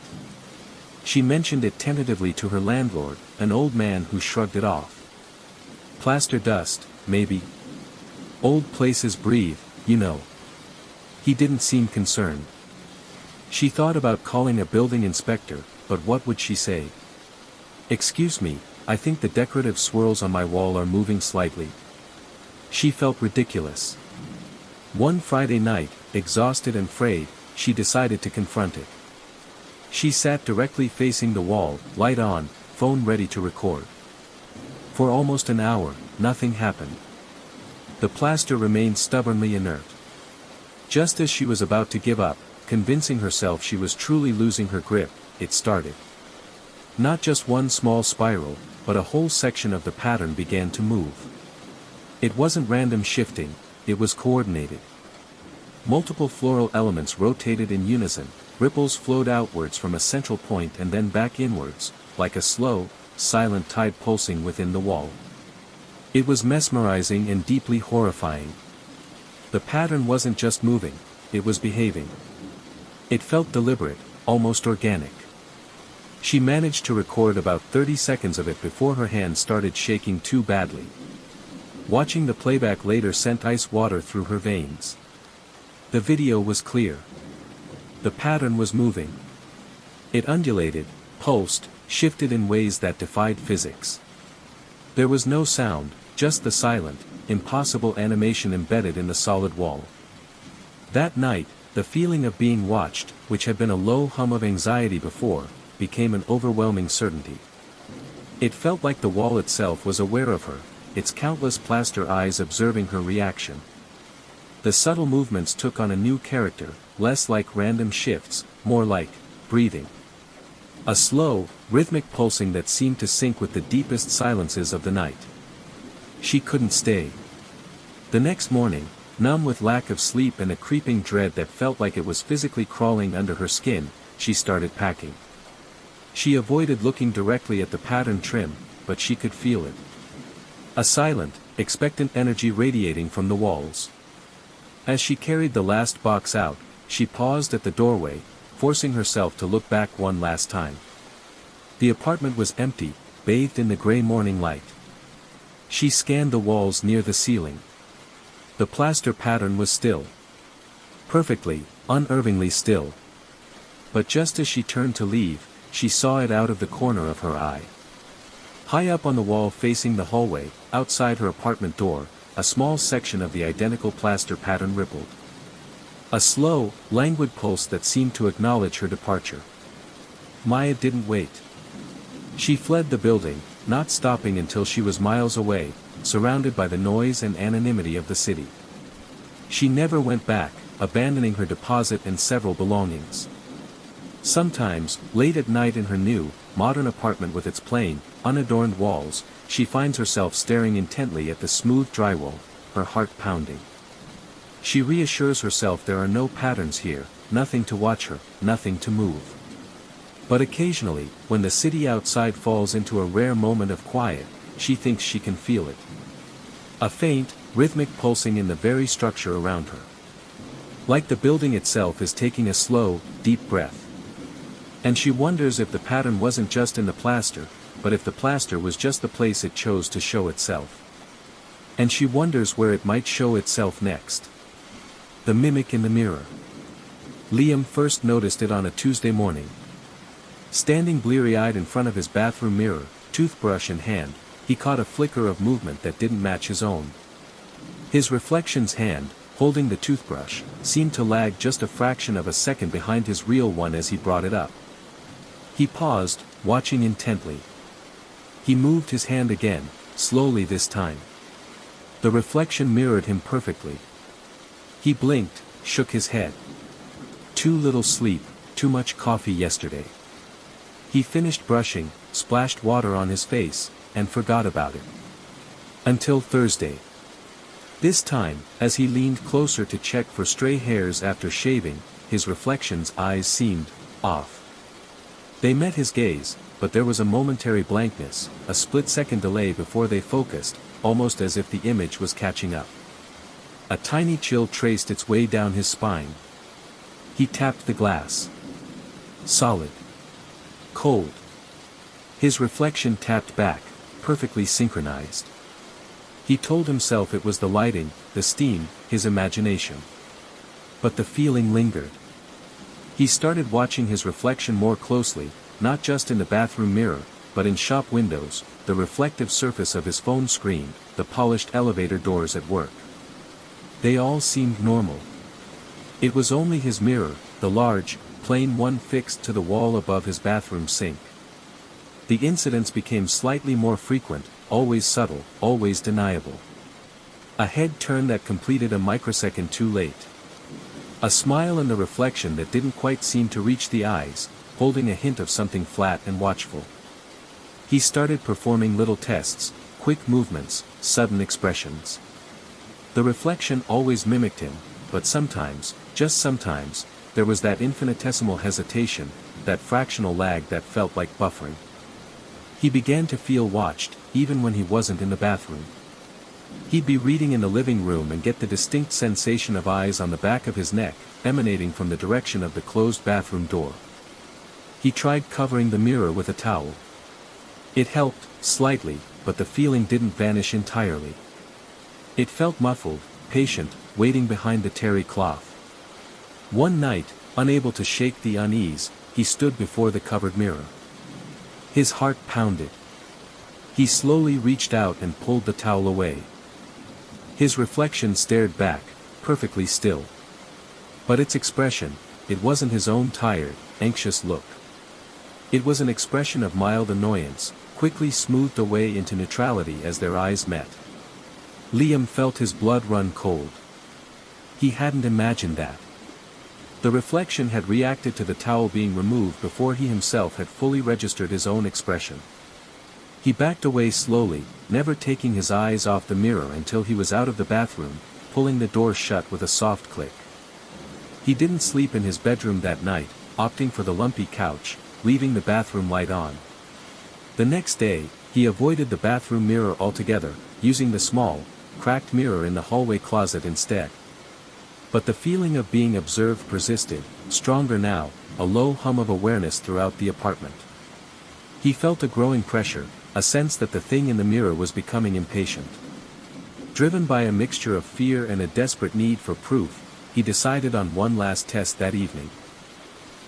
She mentioned it tentatively to her landlord, an old man who shrugged it off. Plaster dust, maybe. Old places breathe, you know. He didn't seem concerned. She thought about calling a building inspector, but what would she say? "Excuse me, I think the decorative swirls on my wall are moving slightly." She felt ridiculous. One Friday night, exhausted and frayed, she decided to confront it. She sat directly facing the wall, light on, phone ready to record. For almost an hour, nothing happened. The plaster remained stubbornly inert. Just as she was about to give up, convincing herself she was truly losing her grip, it started. Not just one small spiral, but a whole section of the pattern began to move. It wasn't random shifting, it was coordinated. Multiple floral elements rotated in unison, ripples flowed outwards from a central point and then back inwards, like a slow, silent tide pulsing within the wall. It was mesmerizing and deeply horrifying. The pattern wasn't just moving, it was behaving. It felt deliberate, almost organic. She managed to record about 30 seconds of it before her hand started shaking too badly. Watching the playback later sent ice water through her veins. The video was clear. The pattern was moving. It undulated, pulsed, shifted in ways that defied physics. There was no sound, just the silent, impossible animation embedded in the solid wall. That night, the feeling of being watched, which had been a low hum of anxiety before, became an overwhelming certainty. It felt like the wall itself was aware of her, its countless plaster eyes observing her reaction. The subtle movements took on a new character, less like random shifts, more like breathing. A slow, rhythmic pulsing that seemed to sync with the deepest silences of the night. She couldn't stay. The next morning, numb with lack of sleep and a creeping dread that felt like it was physically crawling under her skin, she started packing. She avoided looking directly at the pattern trim, but she could feel it. A silent, expectant energy radiating from the walls. As she carried the last box out, she paused at the doorway, forcing herself to look back one last time. The apartment was empty, bathed in the gray morning light. She scanned the walls near the ceiling. The plaster pattern was still. Perfectly, unervingly still. But just as she turned to leave, she saw it out of the corner of her eye. High up on the wall facing the hallway, outside her apartment door, a small section of the identical plaster pattern rippled. A slow, languid pulse that seemed to acknowledge her departure. Maya didn't wait. She fled the building, not stopping until she was miles away, surrounded by the noise and anonymity of the city. She never went back, abandoning her deposit and several belongings. Sometimes, late at night in her new, modern apartment with its plain, unadorned walls, she finds herself staring intently at the smooth drywall, her heart pounding. She reassures herself there are no patterns here, nothing to watch her, nothing to move. But occasionally, when the city outside falls into a rare moment of quiet, she thinks she can feel it. A faint, rhythmic pulsing in the very structure around her. Like the building itself is taking a slow, deep breath. And she wonders if the pattern wasn't just in the plaster, but if the plaster was just the place it chose to show itself. And she wonders where it might show itself next. The mimic in the mirror. Liam first noticed it on a Tuesday morning. Standing bleary-eyed in front of his bathroom mirror, toothbrush in hand, he caught a flicker of movement that didn't match his own. His reflection's hand, holding the toothbrush, seemed to lag just a fraction of a second behind his real one as he brought it up. He paused, watching intently. He moved his hand again, slowly this time. The reflection mirrored him perfectly. He blinked, shook his head. Too little sleep, too much coffee yesterday. He finished brushing, splashed water on his face, and forgot about it. Until Thursday. This time, as he leaned closer to check for stray hairs after shaving, his reflection's eyes seemed off. They met his gaze, but there was a momentary blankness, a split-second delay before they focused, almost as if the image was catching up. A tiny chill traced its way down his spine. He tapped the glass. Solid. Cold. His reflection tapped back, perfectly synchronized. He told himself it was the lighting, the steam, his imagination. But the feeling lingered. He started watching his reflection more closely, not just in the bathroom mirror, but in shop windows, the reflective surface of his phone screen, the polished elevator doors at work. They all seemed normal. It was only his mirror, the large, plain one fixed to the wall above his bathroom sink. The incidents became slightly more frequent, always subtle, always deniable. A head turn that completed a microsecond too late. A smile in the reflection that didn't quite seem to reach the eyes, holding a hint of something flat and watchful. He started performing little tests, quick movements, sudden expressions. The reflection always mimicked him, but sometimes, just sometimes, there was that infinitesimal hesitation, that fractional lag that felt like buffering. He began to feel watched, even when he wasn't in the bathroom. He'd be reading in the living room and get the distinct sensation of eyes on the back of his neck, emanating from the direction of the closed bathroom door. He tried covering the mirror with a towel. It helped, slightly, but the feeling didn't vanish entirely. It felt muffled, patient, waiting behind the terry cloth. One night, unable to shake the unease, he stood before the covered mirror. His heart pounded. He slowly reached out and pulled the towel away. His reflection stared back, perfectly still. But its expression, it wasn't his own tired, anxious look. It was an expression of mild annoyance, quickly smoothed away into neutrality as their eyes met. Liam felt his blood run cold. He hadn't imagined that. The reflection had reacted to the towel being removed before he himself had fully registered his own expression. He backed away slowly, never taking his eyes off the mirror until he was out of the bathroom, pulling the door shut with a soft click. He didn't sleep in his bedroom that night, opting for the lumpy couch, leaving the bathroom light on. The next day, he avoided the bathroom mirror altogether, using the small, cracked mirror in the hallway closet instead. But the feeling of being observed persisted, stronger now, a low hum of awareness throughout the apartment. He felt a growing pressure, a sense that the thing in the mirror was becoming impatient. Driven by a mixture of fear and a desperate need for proof, he decided on one last test that evening.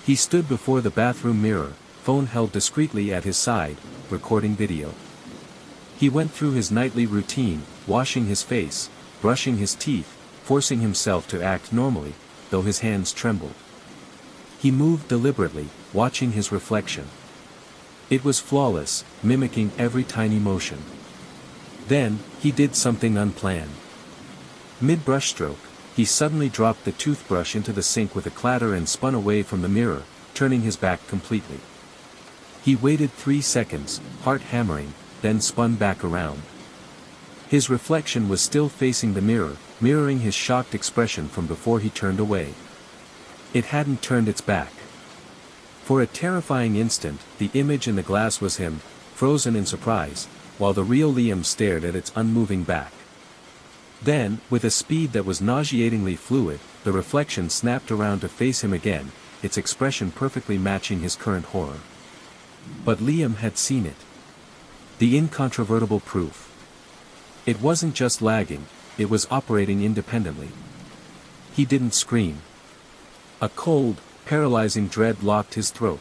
He stood before the bathroom mirror, phone held discreetly at his side, recording video. He went through his nightly routine, washing his face, brushing his teeth, forcing himself to act normally, though his hands trembled. He moved deliberately, watching his reflection. It was flawless, mimicking every tiny motion. Then, he did something unplanned. Mid-brushstroke, he suddenly dropped the toothbrush into the sink with a clatter and spun away from the mirror, turning his back completely. He waited 3 seconds, heart hammering, then spun back around. His reflection was still facing the mirror, mirroring his shocked expression from before he turned away. It hadn't turned its back. For a terrifying instant, the image in the glass was him, frozen in surprise, while the real Liam stared at its unmoving back. Then, with a speed that was nauseatingly fluid, the reflection snapped around to face him again, its expression perfectly matching his current horror. But Liam had seen it. The incontrovertible proof. It wasn't just lagging, it was operating independently. He didn't scream. A cold, paralyzing dread locked his throat.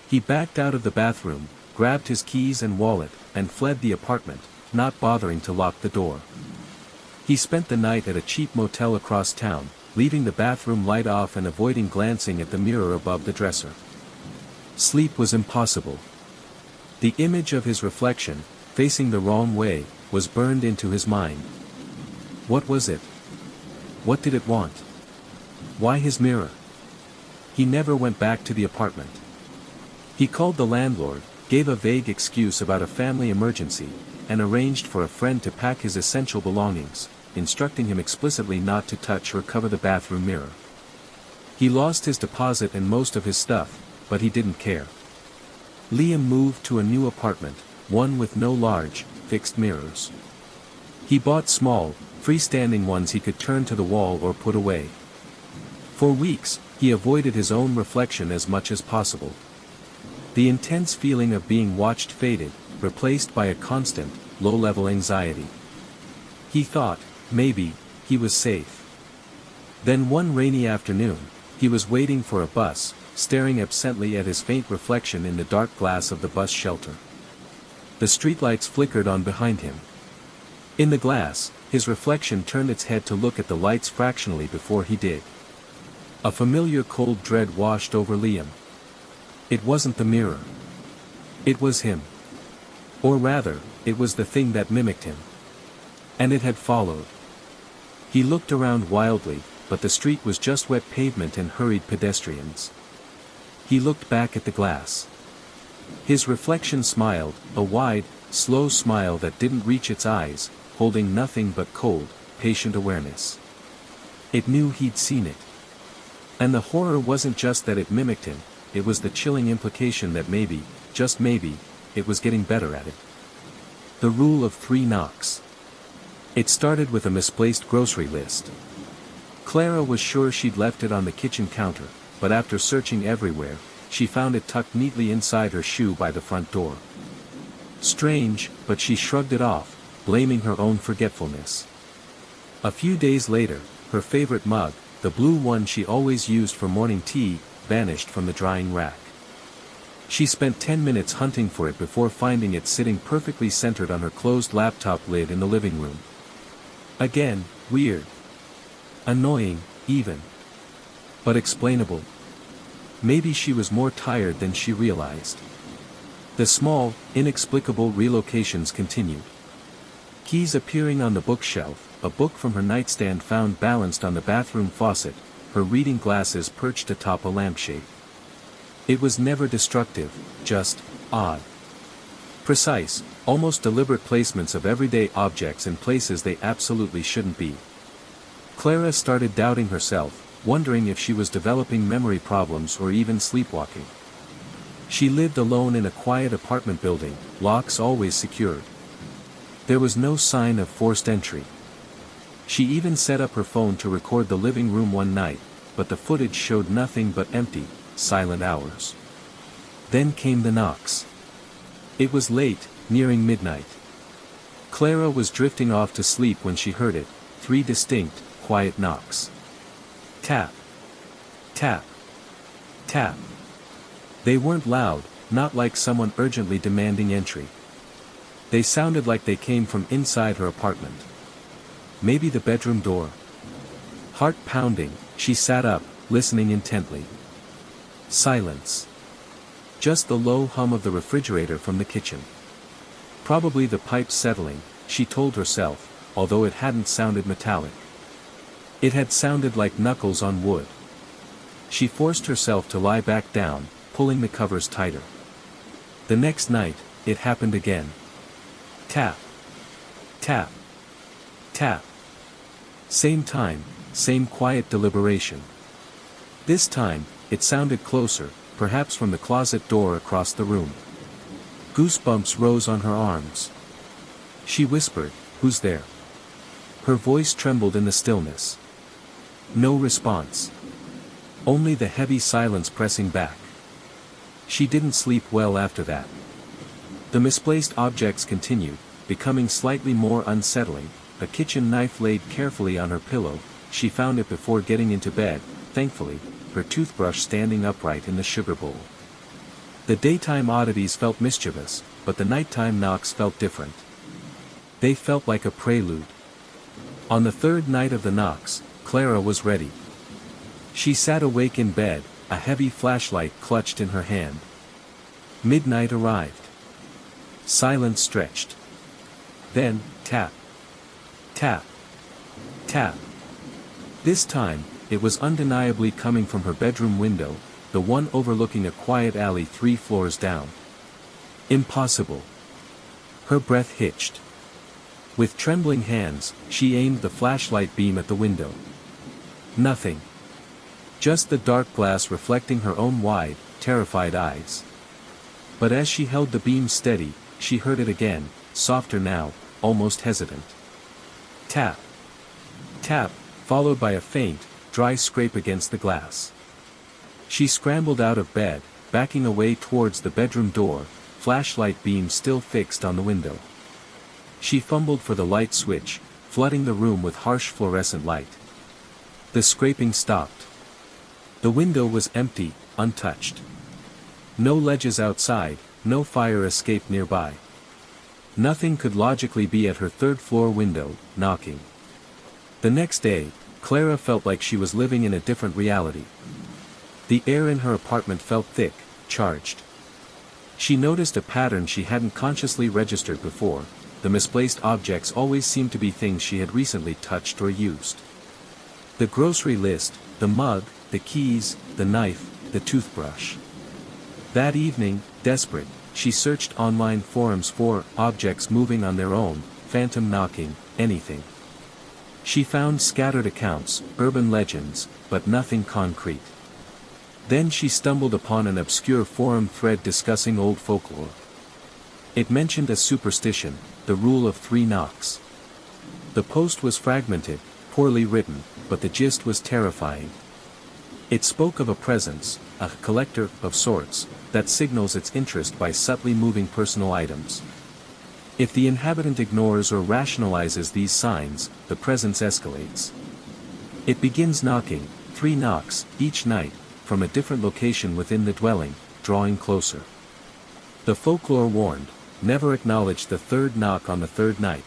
He backed out of the bathroom, grabbed his keys and wallet, and fled the apartment, not bothering to lock the door. He spent the night at a cheap motel across town, leaving the bathroom light off and avoiding glancing at the mirror above the dresser. Sleep was impossible. The image of his reflection, facing the wrong way, was burned into his mind. What was it? What did it want? Why his mirror? He never went back to the apartment. He called the landlord, gave a vague excuse about a family emergency, and arranged for a friend to pack his essential belongings, instructing him explicitly not to touch or cover the bathroom mirror. He lost his deposit and most of his stuff, but he didn't care. Liam moved to a new apartment, one with no large, fixed mirrors. He bought small, freestanding ones he could turn to the wall or put away. For weeks, he avoided his own reflection as much as possible. The intense feeling of being watched faded, replaced by a constant, low-level anxiety. He thought, maybe, he was safe. Then one rainy afternoon, he was waiting for a bus, staring absently at his faint reflection in the dark glass of the bus shelter. The streetlights flickered on behind him. In the glass, his reflection turned its head to look at the lights fractionally before he did. A familiar cold dread washed over Liam. It wasn't the mirror. It was him. Or rather, it was the thing that mimicked him. And it had followed. He looked around wildly, but the street was just wet pavement and hurried pedestrians. He looked back at the glass. His reflection smiled, a wide, slow smile that didn't reach its eyes, holding nothing but cold, patient awareness. It knew he'd seen it. And the horror wasn't just that it mimicked him, it was the chilling implication that maybe, just maybe, it was getting better at it. The rule of 3 knocks. It started with a misplaced grocery list. Clara was sure she'd left it on the kitchen counter, but after searching everywhere, she found it tucked neatly inside her shoe by the front door. Strange, but she shrugged it off, blaming her own forgetfulness. A few days later, her favorite mug, the blue one she always used for morning tea, vanished from the drying rack. She spent 10 minutes hunting for it before finding it sitting perfectly centered on her closed laptop lid in the living room. Again, weird. Annoying, even. But explainable. Maybe she was more tired than she realized. The small, inexplicable relocations continued. Keys appearing on the bookshelf, a book from her nightstand found balanced on the bathroom faucet, her reading glasses perched atop a lampshade. It was never destructive, just odd. Precise, almost deliberate placements of everyday objects in places they absolutely shouldn't be. Clara started doubting herself, wondering if she was developing memory problems or even sleepwalking. She lived alone in a quiet apartment building, locks always secured. There was no sign of forced entry. She even set up her phone to record the living room one night, but the footage showed nothing but empty, silent hours. Then came the knocks. It was late, nearing midnight. Clara was drifting off to sleep when she heard it, 3 distinct, quiet knocks. Tap. Tap. Tap. They weren't loud, not like someone urgently demanding entry. They sounded like they came from inside her apartment. Maybe the bedroom door. Heart pounding, she sat up, listening intently. Silence. Just the low hum of the refrigerator from the kitchen. Probably the pipes settling, she told herself, although it hadn't sounded metallic. It had sounded like knuckles on wood. She forced herself to lie back down, pulling the covers tighter. The next night, it happened again. Tap. Tap. Tap. Same time, same quiet deliberation. This time, it sounded closer, perhaps from the closet door across the room. Goosebumps rose on her arms. She whispered, "Who's there?" Her voice trembled in the stillness. No response. Only the heavy silence pressing back. She didn't sleep well after that. The misplaced objects continued, becoming slightly more unsettling. A kitchen knife laid carefully on her pillow, she found it before getting into bed, thankfully, her toothbrush standing upright in the sugar bowl. The daytime oddities felt mischievous, but the nighttime knocks felt different. They felt like a prelude. On the third night of the knocks, Clara was ready. She sat awake in bed, a heavy flashlight clutched in her hand. Midnight arrived. Silence stretched. Then, tap. Tap. Tap. This time, it was undeniably coming from her bedroom window, the one overlooking a quiet alley 3 floors down. Impossible. Her breath hitched. With trembling hands, she aimed the flashlight beam at the window. Nothing. Just the dark glass reflecting her own wide, terrified eyes. But as she held the beam steady, she heard it again, softer now, almost hesitant. Tap. Tap, followed by a faint, dry scrape against the glass. She scrambled out of bed, backing away towards the bedroom door, flashlight beam still fixed on the window. She fumbled for the light switch, flooding the room with harsh fluorescent light. The scraping stopped. The window was empty, untouched. No ledges outside, no fire escape nearby. Nothing could logically be at her third-floor window, knocking. The next day, Clara felt like she was living in a different reality. The air in her apartment felt thick, charged. She noticed a pattern she hadn't consciously registered before. The misplaced objects always seemed to be things she had recently touched or used. The grocery list, the mug, the keys, the knife, the toothbrush. That evening, desperate, she searched online forums for objects moving on their own, phantom knocking, anything. She found scattered accounts, urban legends, but nothing concrete. Then she stumbled upon an obscure forum thread discussing old folklore. It mentioned a superstition, the rule of 3 knocks. The post was fragmented, poorly written, but the gist was terrifying. It spoke of a presence, a collector of sorts, that signals its interest by subtly moving personal items. If the inhabitant ignores or rationalizes these signs, the presence escalates. It begins knocking, 3 knocks, each night, from a different location within the dwelling, drawing closer. The folklore warned, never acknowledge the 3rd knock on the 3rd night.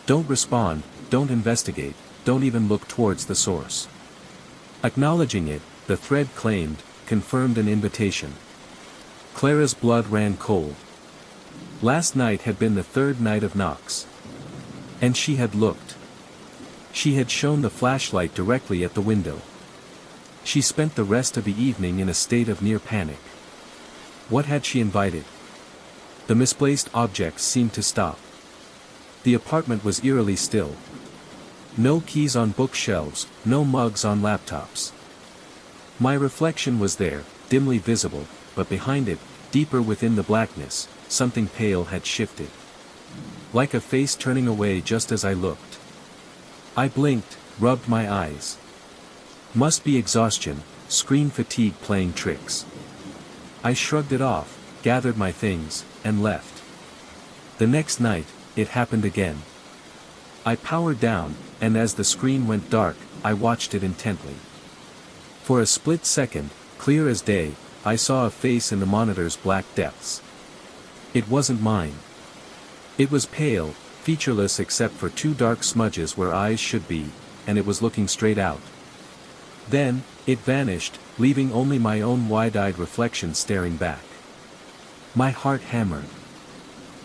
Don't respond, don't investigate, don't even look towards the source. Acknowledging it, the thread claimed, confirmed an invitation. Clara's blood ran cold. Last night had been the 3rd night of knocks. And she had looked. She had shone the flashlight directly at the window. She spent the rest of the evening in a state of near panic. What had she invited? The misplaced objects seemed to stop. The apartment was eerily still. No keys on bookshelves, no mugs on laptops. My reflection was there, dimly visible, but behind it, deeper within the blackness, something pale had shifted. Like a face turning away just as I looked. I blinked, rubbed my eyes. Must be exhaustion, screen fatigue playing tricks. I shrugged it off, gathered my things, and left. The next night, it happened again. I powered down, and as the screen went dark, I watched it intently. For a split second, clear as day, I saw a face in the monitor's black depths. It wasn't mine. It was pale, featureless except for 2 dark smudges where eyes should be, and it was looking straight out. Then, it vanished, leaving only my own wide-eyed reflection staring back. My heart hammered.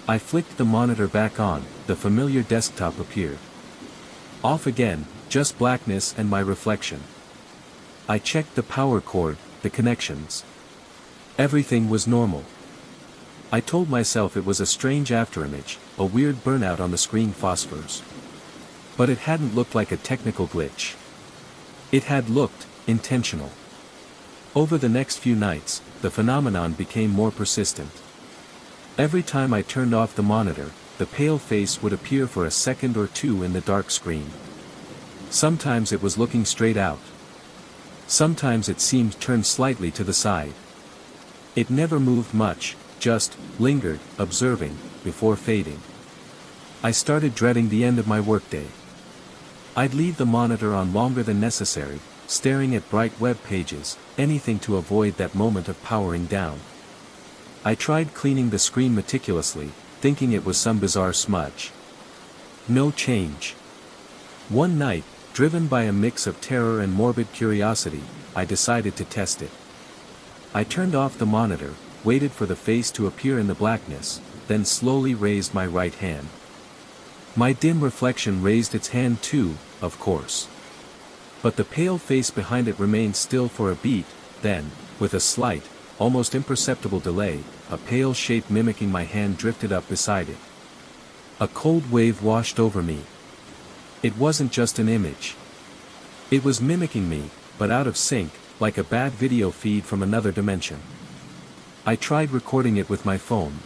I flicked the monitor back on, the familiar desktop appeared. Off again, just blackness and my reflection. I checked the power cord, the connections. Everything was normal. I told myself it was a strange afterimage, a weird burnout on the screen phosphors. But it hadn't looked like a technical glitch. It had looked intentional. Over the next few nights, the phenomenon became more persistent. Every time I turned off the monitor, the pale face would appear for a second or two in the dark screen. Sometimes it was looking straight out. Sometimes it seemed turned slightly to the side. It never moved much, just lingered, observing, before fading. I started dreading the end of my workday. I'd leave the monitor on longer than necessary, staring at bright web pages, anything to avoid that moment of powering down. I tried cleaning the screen meticulously, thinking it was some bizarre smudge. No change. One night, driven by a mix of terror and morbid curiosity, I decided to test it. I turned off the monitor, waited for the face to appear in the blackness, then slowly raised my right hand. My dim reflection raised its hand too, of course. But the pale face behind it remained still for a beat, then, with a slight, almost imperceptible delay, a pale shape mimicking my hand drifted up beside it. A cold wave washed over me. It wasn't just an image. It was mimicking me, but out of sync, like a bad video feed from another dimension. I tried recording it with my phone.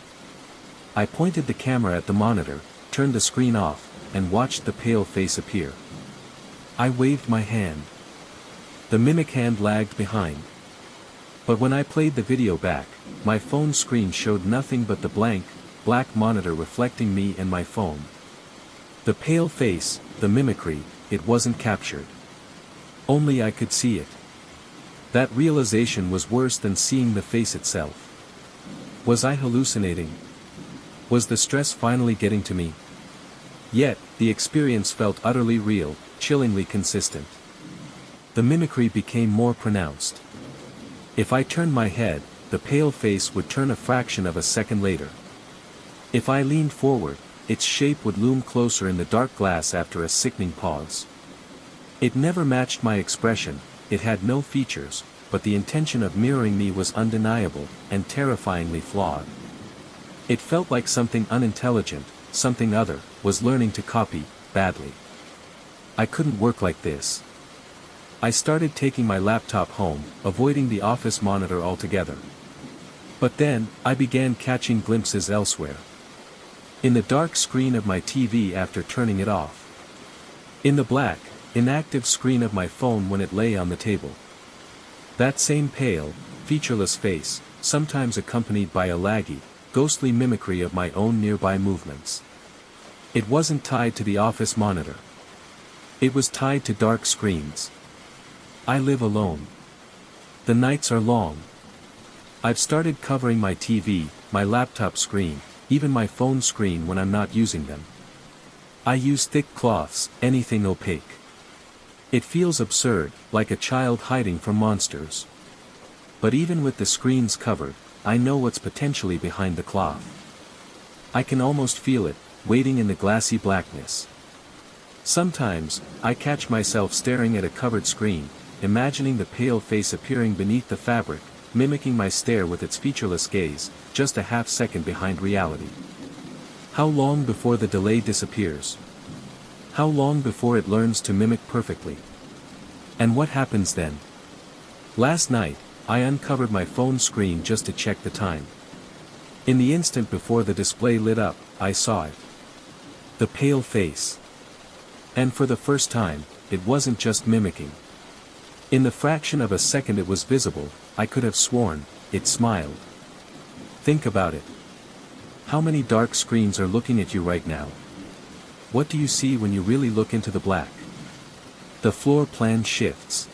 I pointed the camera at the monitor, turned the screen off, and watched the pale face appear. I waved my hand. The mimic hand lagged behind. But when I played the video back, my phone screen showed nothing but the blank, black monitor reflecting me and my phone. The pale face, the mimicry, it wasn't captured. Only I could see it. That realization was worse than seeing the face itself. Was I hallucinating? Was the stress finally getting to me? Yet, the experience felt utterly real, chillingly consistent. The mimicry became more pronounced. If I turned my head, the pale face would turn a fraction of a second later. If I leaned forward, its shape would loom closer in the dark glass after a sickening pause. It never matched my expression, it had no features, but the intention of mirroring me was undeniable, and terrifyingly flawed. It felt like something unintelligent, something other, was learning to copy, badly. I couldn't work like this. I started taking my laptop home, avoiding the office monitor altogether. But then, I began catching glimpses elsewhere. In the dark screen of my TV after turning it off. In the black, inactive screen of my phone when it lay on the table. That same pale, featureless face, sometimes accompanied by a laggy, ghostly mimicry of my own nearby movements. It wasn't tied to the office monitor. It was tied to dark screens. I live alone. The nights are long. I've started covering my TV, my laptop screen, even my phone screen when I'm not using them. I use thick cloths, anything opaque. It feels absurd, like a child hiding from monsters. But even with the screens covered, I know what's potentially behind the cloth. I can almost feel it, waiting in the glassy blackness. Sometimes, I catch myself staring at a covered screen, imagining the pale face appearing beneath the fabric, mimicking my stare with its featureless gaze, just a half second behind reality. How long before the delay disappears? How long before it learns to mimic perfectly? And what happens then? Last night, I uncovered my phone screen just to check the time. In the instant before the display lit up, I saw it. The pale face. And for the first time, it wasn't just mimicking. In the fraction of a second it was visible, I could have sworn, it smiled. Think about it. How many dark screens are looking at you right now? What do you see when you really look into the black? The floor plan shifts.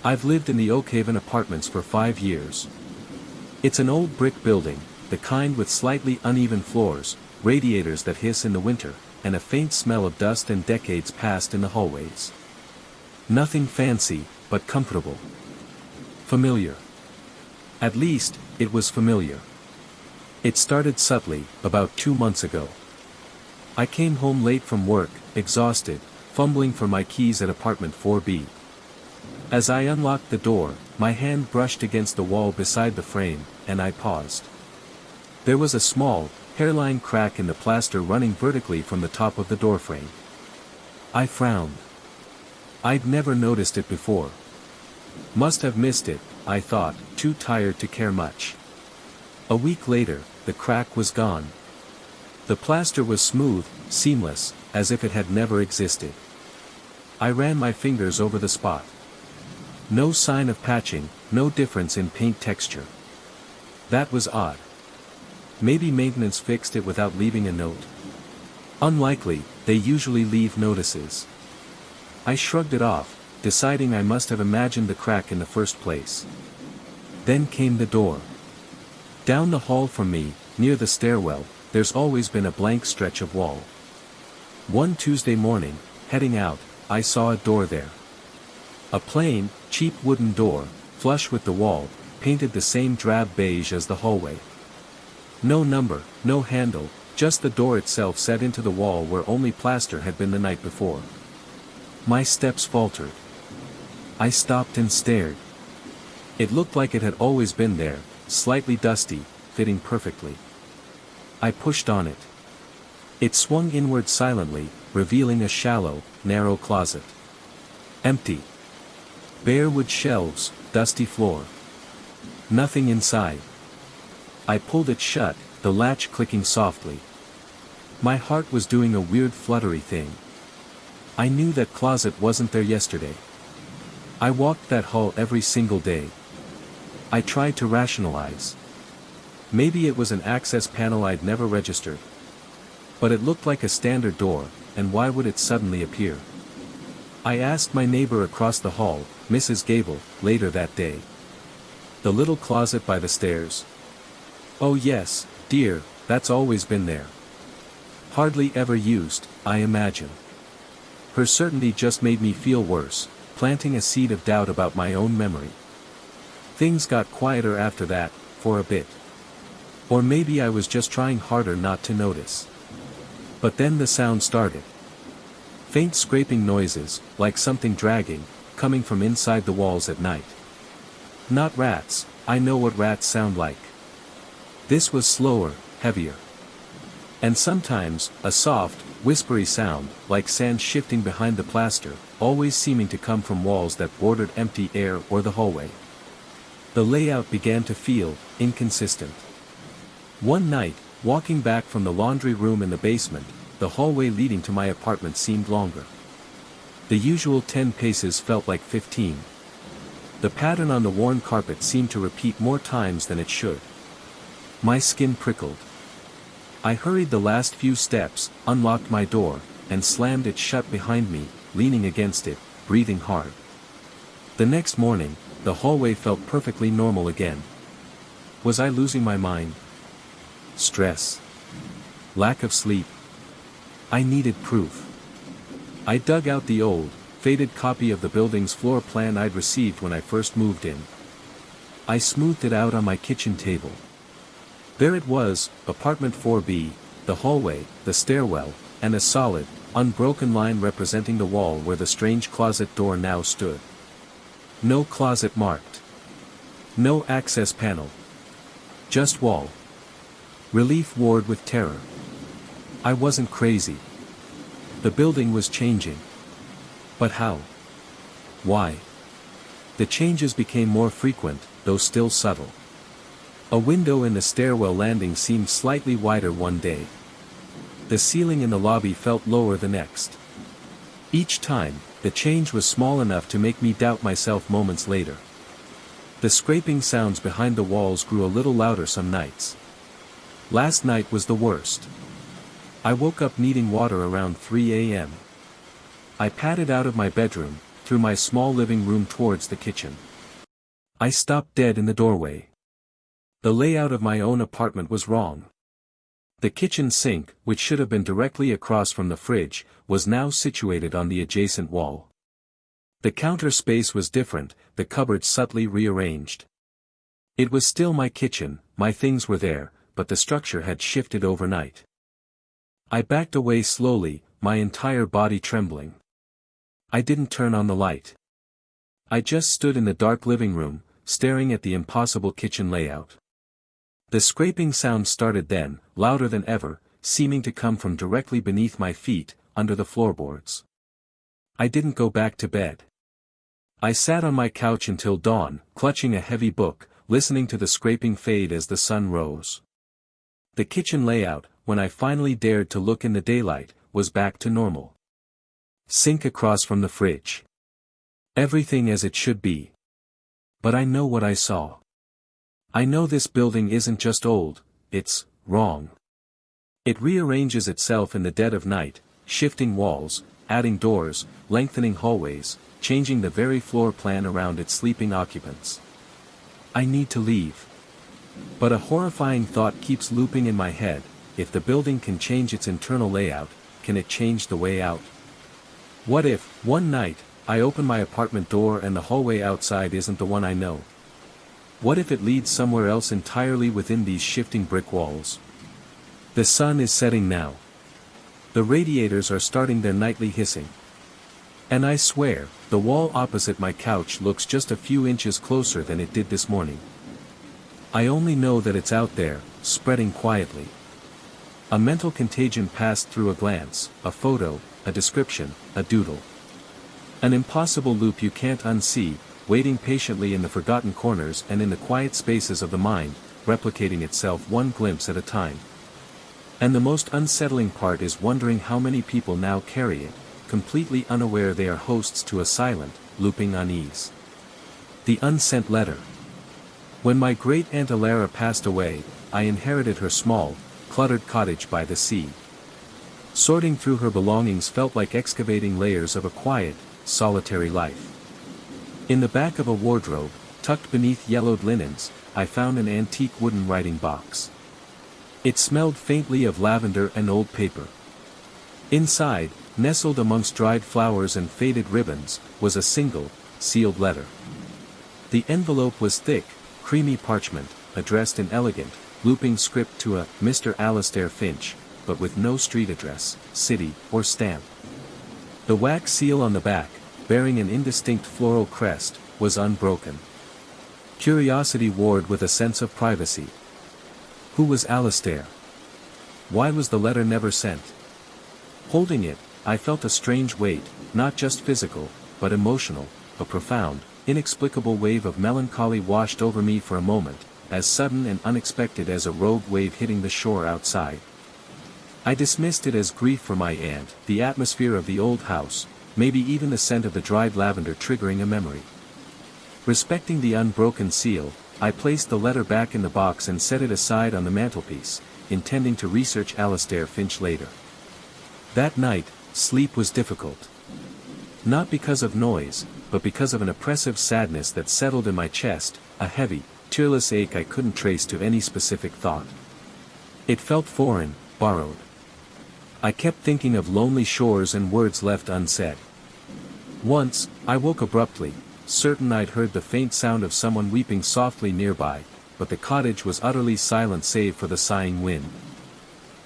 I've lived in the Oakhaven apartments for 5 years. It's an old brick building, the kind with slightly uneven floors, radiators that hiss in the winter, and a faint smell of dust and decades passed in the hallways. Nothing fancy, but comfortable. Familiar. At least, it was familiar. It started subtly, about 2 months ago. I came home late from work, exhausted, fumbling for my keys at apartment 4B. As I unlocked the door, my hand brushed against the wall beside the frame, and I paused. There was a small, hairline crack in the plaster running vertically from the top of the doorframe. I frowned. I'd never noticed it before. Must have missed it, I thought, too tired to care much. A week later, the crack was gone. The plaster was smooth, seamless, as if it had never existed. I ran my fingers over the spot. No sign of patching, no difference in paint texture. That was odd. Maybe maintenance fixed it without leaving a note. Unlikely, they usually leave notices. I shrugged it off, deciding I must have imagined the crack in the first place. Then came the door. Down the hall from me, near the stairwell, there's always been a blank stretch of wall. One Tuesday morning, heading out, I saw a door there. A plain, cheap wooden door, flush with the wall, painted the same drab beige as the hallway. No number, no handle, just the door itself set into the wall where only plaster had been the night before. My steps faltered. I stopped and stared. It looked like it had always been there, slightly dusty, fitting perfectly. I pushed on it. It swung inward silently, revealing a shallow, narrow closet. Empty. Bare wood shelves, dusty floor. Nothing inside. I pulled it shut, the latch clicking softly. My heart was doing a weird fluttery thing. I knew that closet wasn't there yesterday. I walked that hall every single day. I tried to rationalize. Maybe it was an access panel I'd never registered. But it looked like a standard door, and why would it suddenly appear? I asked my neighbor across the hall, Mrs. Gable, later that day. The little closet by the stairs. Oh yes, dear, that's always been there. Hardly ever used, I imagine. Her certainty just made me feel worse, planting a seed of doubt about my own memory. Things got quieter after that, for a bit. Or maybe I was just trying harder not to notice. But then the sound started. Faint scraping noises, like something dragging, coming from inside the walls at night. Not rats, I know what rats sound like. This was slower, heavier. And sometimes, a soft, whispery sound, like sand shifting behind the plaster, always seeming to come from walls that bordered empty air or the hallway. The layout began to feel inconsistent. One night, walking back from the laundry room in the basement, the hallway leading to my apartment seemed longer. The usual 10 paces felt like 15. The pattern on the worn carpet seemed to repeat more times than it should. My skin prickled. I hurried the last few steps, unlocked my door, and slammed it shut behind me, leaning against it, breathing hard. The next morning, the hallway felt perfectly normal again. Was I losing my mind? Stress. Lack of sleep. I needed proof. I dug out the old, faded copy of the building's floor plan I'd received when I first moved in. I smoothed it out on my kitchen table. There it was, apartment 4B, the hallway, the stairwell, and a solid, unbroken line representing the wall where the strange closet door now stood. No closet marked. No access panel. Just wall. Relief warred with terror. I wasn't crazy. The building was changing. But how? Why? The changes became more frequent, though still subtle. A window in the stairwell landing seemed slightly wider one day. The ceiling in the lobby felt lower the next. Each time, the change was small enough to make me doubt myself moments later. The scraping sounds behind the walls grew a little louder some nights. Last night was the worst. I woke up needing water around 3 a.m. I padded out of my bedroom, through my small living room towards the kitchen. I stopped dead in the doorway. The layout of my own apartment was wrong. The kitchen sink, which should have been directly across from the fridge, was now situated on the adjacent wall. The counter space was different, the cupboard subtly rearranged. It was still my kitchen, my things were there, but the structure had shifted overnight. I backed away slowly, my entire body trembling. I didn't turn on the light. I just stood in the dark living room, staring at the impossible kitchen layout. The scraping sound started then, louder than ever, seeming to come from directly beneath my feet, under the floorboards. I didn't go back to bed. I sat on my couch until dawn, clutching a heavy book, listening to the scraping fade as the sun rose. The kitchen layout, when I finally dared to look in the daylight, was back to normal. Sink across from the fridge. Everything as it should be. But I know what I saw. I know this building isn't just old, it's wrong. It rearranges itself in the dead of night, shifting walls, adding doors, lengthening hallways, changing the very floor plan around its sleeping occupants. I need to leave. But a horrifying thought keeps looping in my head: if the building can change its internal layout, can it change the way out? What if, one night, I open my apartment door and the hallway outside isn't the one I know? What if it leads somewhere else entirely within these shifting brick walls? The sun is setting now. The radiators are starting their nightly hissing. And I swear, the wall opposite my couch looks just a few inches closer than it did this morning. I only know that it's out there, spreading quietly. A mental contagion passed through a glance, a photo, a description, a doodle. An impossible loop you can't unsee, waiting patiently in the forgotten corners and in the quiet spaces of the mind, replicating itself one glimpse at a time. And the most unsettling part is wondering how many people now carry it, completely unaware they are hosts to a silent, looping unease. The unsent letter. When my great-aunt Alara passed away, I inherited her small, cluttered cottage by the sea. Sorting through her belongings felt like excavating layers of a quiet, solitary life. In the back of a wardrobe, tucked beneath yellowed linens, I found an antique wooden writing box. It smelled faintly of lavender and old paper. Inside, nestled amongst dried flowers and faded ribbons, was a single, sealed letter. The envelope was thick, creamy parchment, addressed in elegant, looping script to a Mr. Alastair Finch, but with no street address, city, or stamp. The wax seal on the back, bearing an indistinct floral crest, was unbroken. Curiosity warred with a sense of privacy. Who was Alastair? Why was the letter never sent? Holding it, I felt a strange weight, not just physical, but emotional. A profound, inexplicable wave of melancholy washed over me for a moment, as sudden and unexpected as a rogue wave hitting the shore outside. I dismissed it as grief for my aunt, the atmosphere of the old house, maybe even the scent of the dried lavender triggering a memory. Respecting the unbroken seal, I placed the letter back in the box and set it aside on the mantelpiece, intending to research Alastair Finch later. That night, sleep was difficult. Not because of noise, but because of an oppressive sadness that settled in my chest, a heavy, tearless ache I couldn't trace to any specific thought. It felt foreign, borrowed. I kept thinking of lonely shores and words left unsaid. Once, I woke abruptly, certain I'd heard the faint sound of someone weeping softly nearby, but the cottage was utterly silent save for the sighing wind.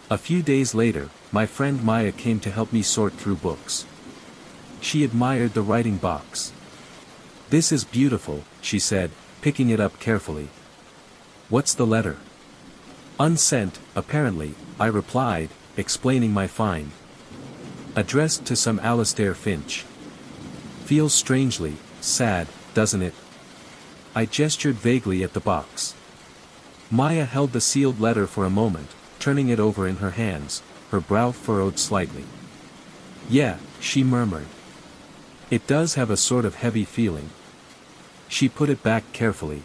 A few days later, my friend Maya came to help me sort through books. She admired the writing box. "This is beautiful," she said, picking it up carefully. "What's the letter?" "Unsent, apparently," I replied, explaining my find. "Addressed to some Alastair Finch. Feels strangely sad, doesn't it?" I gestured vaguely at the box. Maya held the sealed letter for a moment, turning it over in her hands, her brow furrowed slightly. "Yeah," she murmured. "It does have a sort of heavy feeling." She put it back carefully.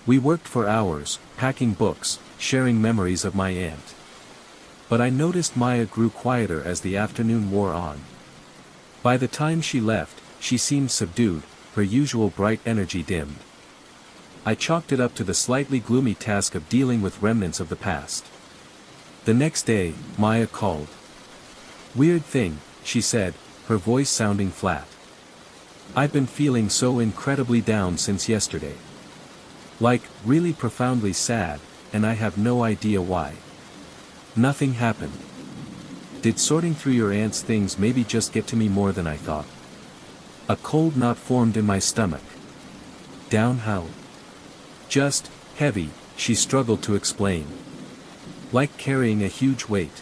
We worked for hours, packing books, sharing memories of my aunt. But I noticed Maya grew quieter as the afternoon wore on. By the time she left, she seemed subdued, her usual bright energy dimmed. I chalked it up to the slightly gloomy task of dealing with remnants of the past. The next day, Maya called. "Weird thing," she said, her voice sounding flat. "I've been feeling so incredibly down since yesterday. Like, really profoundly sad, and I have no idea why. Nothing happened. Did sorting through your aunt's things maybe just get to me more than I thought?" A cold knot formed in my stomach. "Down how?" "Just, heavy," she struggled to explain. Like carrying a huge weight.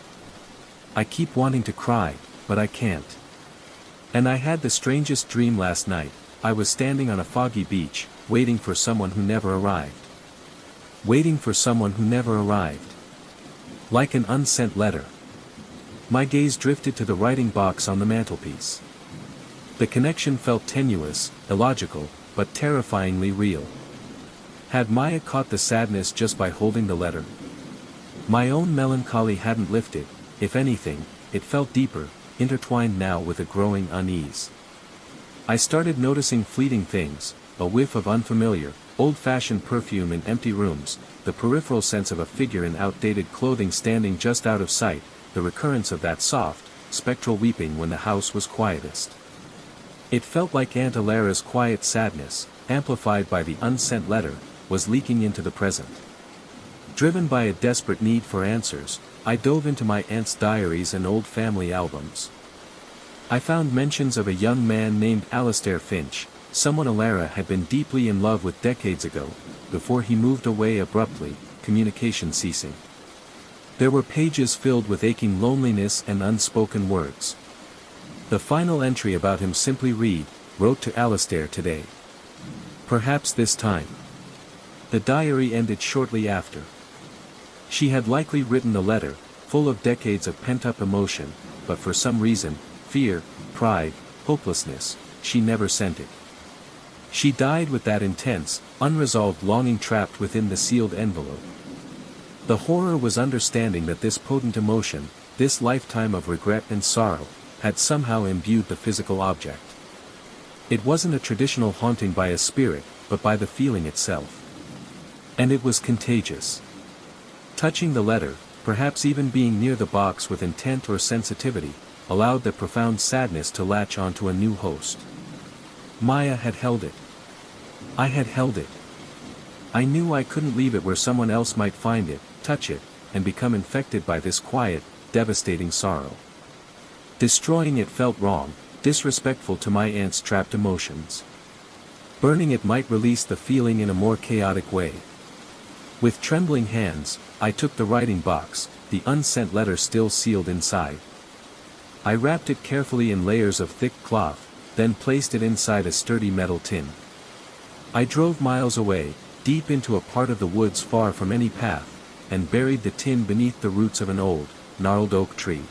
I keep wanting to cry, but I can't. And I had the strangest dream last night. I was standing on a foggy beach, waiting for someone who never arrived. Waiting for someone who never arrived. Like an unsent letter. My gaze drifted to the writing box on the mantelpiece. The connection felt tenuous, illogical, but terrifyingly real. Had Maya caught the sadness just by holding the letter? My own melancholy hadn't lifted. If anything, it felt deeper, intertwined now with a growing unease. I started noticing fleeting things, a whiff of unfamiliar, old-fashioned perfume in empty rooms, the peripheral sense of a figure in outdated clothing standing just out of sight, the recurrence of that soft, spectral weeping when the house was quietest. It felt like Aunt Alara's quiet sadness, amplified by the unsent letter, was leaking into the present. Driven by a desperate need for answers, I dove into my aunt's diaries and old family albums. I found mentions of a young man named Alastair Finch, someone Alara had been deeply in love with decades ago, before he moved away abruptly, communication ceasing. There were pages filled with aching loneliness and unspoken words. The final entry about him simply read, "Wrote to Alastair today. Perhaps this time." The diary ended shortly after. She had likely written the letter, full of decades of pent-up emotion, but for some reason, fear, pride, hopelessness, she never sent it. She died with that intense, unresolved longing trapped within the sealed envelope. The horror was understanding that this potent emotion, this lifetime of regret and sorrow, had somehow imbued the physical object. It wasn't a traditional haunting by a spirit, but by the feeling itself. And it was contagious. Touching the letter, perhaps even being near the box with intent or sensitivity, allowed the profound sadness to latch onto a new host. Maya had held it. I had held it. I knew I couldn't leave it where someone else might find it, touch it, and become infected by this quiet, devastating sorrow. Destroying it felt wrong, disrespectful to my aunt's trapped emotions. Burning it might release the feeling in a more chaotic way. With trembling hands, I took the writing box, the unsent letter still sealed inside. I wrapped it carefully in layers of thick cloth, then placed it inside a sturdy metal tin. I drove miles away, deep into a part of the woods far from any path, and buried the tin beneath the roots of an old, gnarled oak tree.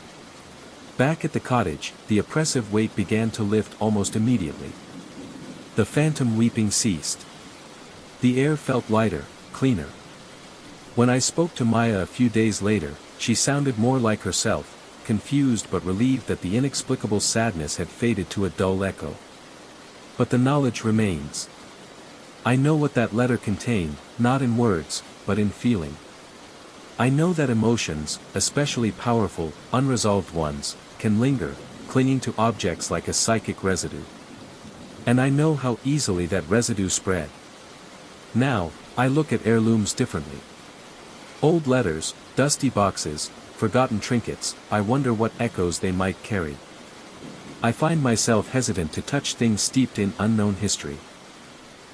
Back at the cottage, the oppressive weight began to lift almost immediately. The phantom weeping ceased. The air felt lighter, cleaner. When I spoke to Maya a few days later, she sounded more like herself, confused but relieved that the inexplicable sadness had faded to a dull echo. But the knowledge remains. I know what that letter contained, not in words, but in feeling. I know that emotions, especially powerful, unresolved ones, can linger, clinging to objects like a psychic residue. And I know how easily that residue spread. Now, I look at heirlooms differently. Old letters, dusty boxes, forgotten trinkets, I wonder what echoes they might carry. I find myself hesitant to touch things steeped in unknown history.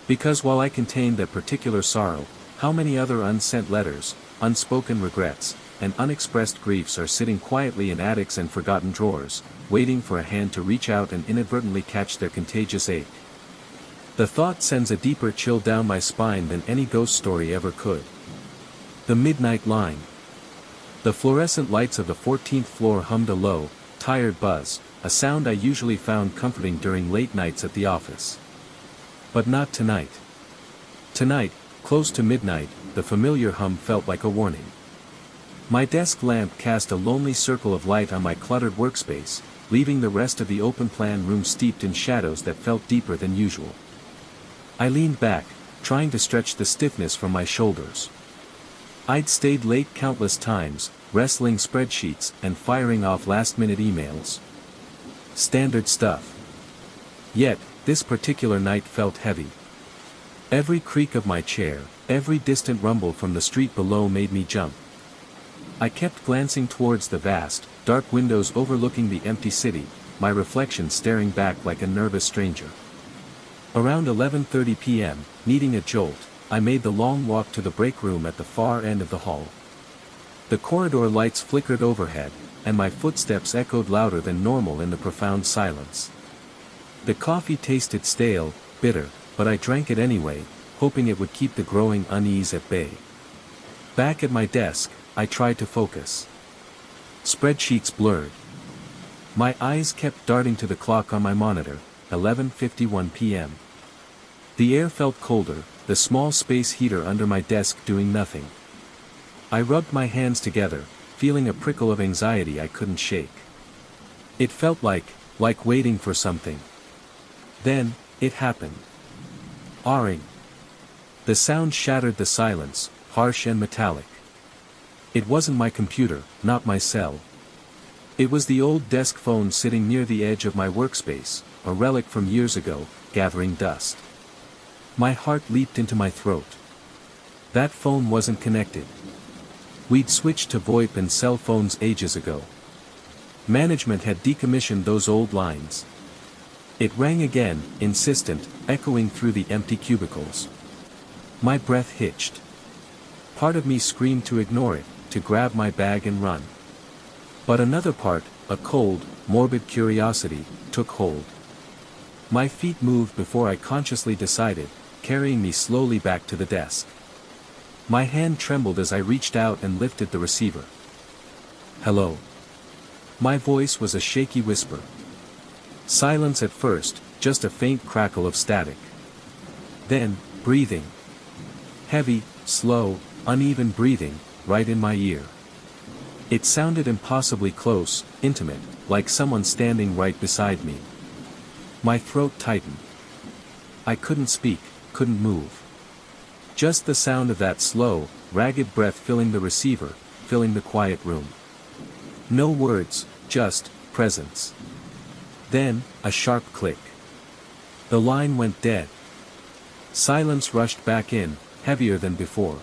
Because while I contain that particular sorrow, how many other unsent letters, unspoken regrets, and unexpressed griefs are sitting quietly in attics and forgotten drawers, waiting for a hand to reach out and inadvertently catch their contagious ache. The thought sends a deeper chill down my spine than any ghost story ever could. The midnight line. The fluorescent lights of the 14th floor hummed a low, tired buzz, a sound I usually found comforting during late nights at the office. But not tonight. Tonight, close to midnight, the familiar hum felt like a warning. My desk lamp cast a lonely circle of light on my cluttered workspace, leaving the rest of the open-plan room steeped in shadows that felt deeper than usual. I leaned back, trying to stretch the stiffness from my shoulders. I'd stayed late countless times, wrestling spreadsheets and firing off last-minute emails. Standard stuff. Yet, this particular night felt heavy. Every creak of my chair, every distant rumble from the street below made me jump. I kept glancing towards the vast, dark windows overlooking the empty city, my reflection staring back like a nervous stranger. Around 11:30 p.m., needing a jolt, I made the long walk to the break room at the far end of the hall. The corridor lights flickered overhead, and my footsteps echoed louder than normal in the profound silence. The coffee tasted stale, bitter, but I drank it anyway, hoping it would keep the growing unease at bay. Back at my desk, I tried to focus. Spreadsheets blurred. My eyes kept darting to the clock on my monitor, 11:51 p.m. The air felt colder, the small space heater under my desk doing nothing. I rubbed my hands together, feeling a prickle of anxiety I couldn't shake. It felt like waiting for something. Then, it happened. Ahring. The sound shattered the silence, harsh and metallic. It wasn't my computer, not my cell. It was the old desk phone sitting near the edge of my workspace, a relic from years ago, gathering dust. My heart leaped into my throat. That phone wasn't connected. We'd switched to VoIP and cell phones ages ago. Management had decommissioned those old lines. It rang again, insistent, echoing through the empty cubicles. My breath hitched. Part of me screamed to ignore it, to grab my bag and run. But another part, a cold, morbid curiosity, took hold. My feet moved before I consciously decided, carrying me slowly back to the desk. My hand trembled as I reached out and lifted the receiver. Hello. My voice was a shaky whisper. Silence at first, just a faint crackle of static. Then, breathing. Heavy, slow, uneven breathing, right in my ear. It sounded impossibly close, intimate, like someone standing right beside me. My throat tightened. I couldn't speak, couldn't move. Just the sound of that slow, ragged breath filling the receiver, filling the quiet room. No words, just presence. Then, a sharp click. The line went dead. Silence rushed back in, heavier than before.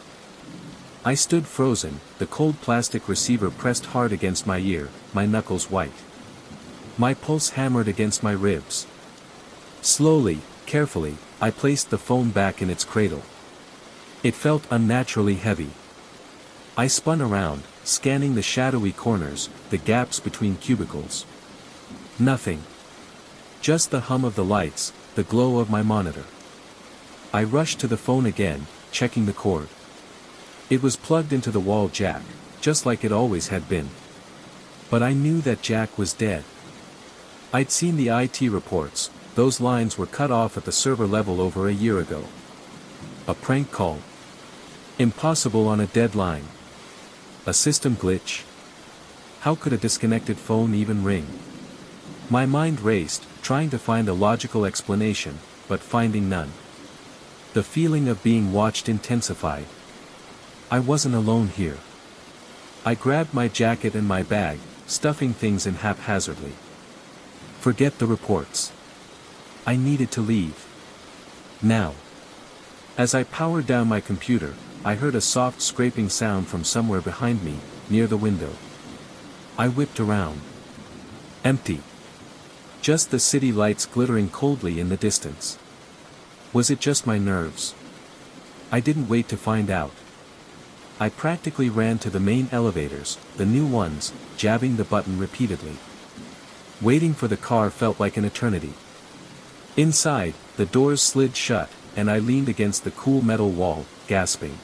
I stood frozen, the cold plastic receiver pressed hard against my ear, my knuckles white. My pulse hammered against my ribs. Slowly, carefully, I placed the phone back in its cradle. It felt unnaturally heavy. I spun around, scanning the shadowy corners, the gaps between cubicles. Nothing. Just the hum of the lights, the glow of my monitor. I rushed to the phone again, checking the cord. It was plugged into the wall jack, just like it always had been. But I knew that jack was dead. I'd seen the IT reports, those lines were cut off at the server level over a year ago. A prank call. Impossible on a dead line. A system glitch. How could a disconnected phone even ring? My mind raced, trying to find a logical explanation, but finding none. The feeling of being watched intensified. I wasn't alone here. I grabbed my jacket and my bag, stuffing things in haphazardly. Forget the reports. I needed to leave. Now. As I powered down my computer, I heard a soft scraping sound from somewhere behind me, near the window. I whipped around. Empty. Just the city lights glittering coldly in the distance. Was it just my nerves? I didn't wait to find out. I practically ran to the main elevators, the new ones, jabbing the button repeatedly. Waiting for the car felt like an eternity. Inside, the doors slid shut, and I leaned against the cool metal wall, gasping.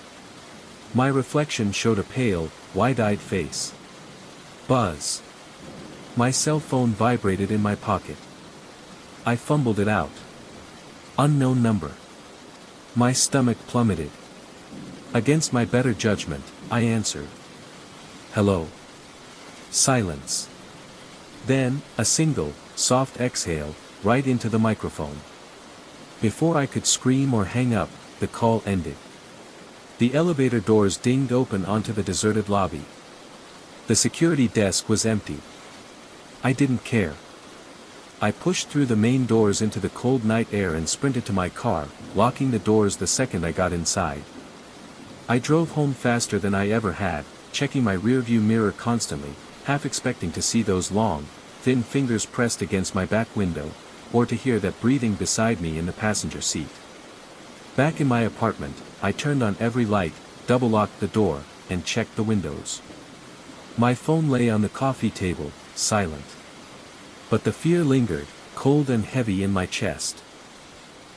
My reflection showed a pale, wide-eyed face. Buzz. My cell phone vibrated in my pocket. I fumbled it out. Unknown number. My stomach plummeted. Against my better judgment, I answered. Hello. Silence. Then, a single, soft exhale, right into the microphone. Before I could scream or hang up, the call ended. The elevator doors dinged open onto the deserted lobby. The security desk was empty. I didn't care. I pushed through the main doors into the cold night air and sprinted to my car, locking the doors the second I got inside. I drove home faster than I ever had, checking my rearview mirror constantly, half expecting to see those long, thin fingers pressed against my back window, or to hear that breathing beside me in the passenger seat. Back in my apartment, I turned on every light, double-locked the door, and checked the windows. My phone lay on the coffee table, silent. But the fear lingered, cold and heavy in my chest.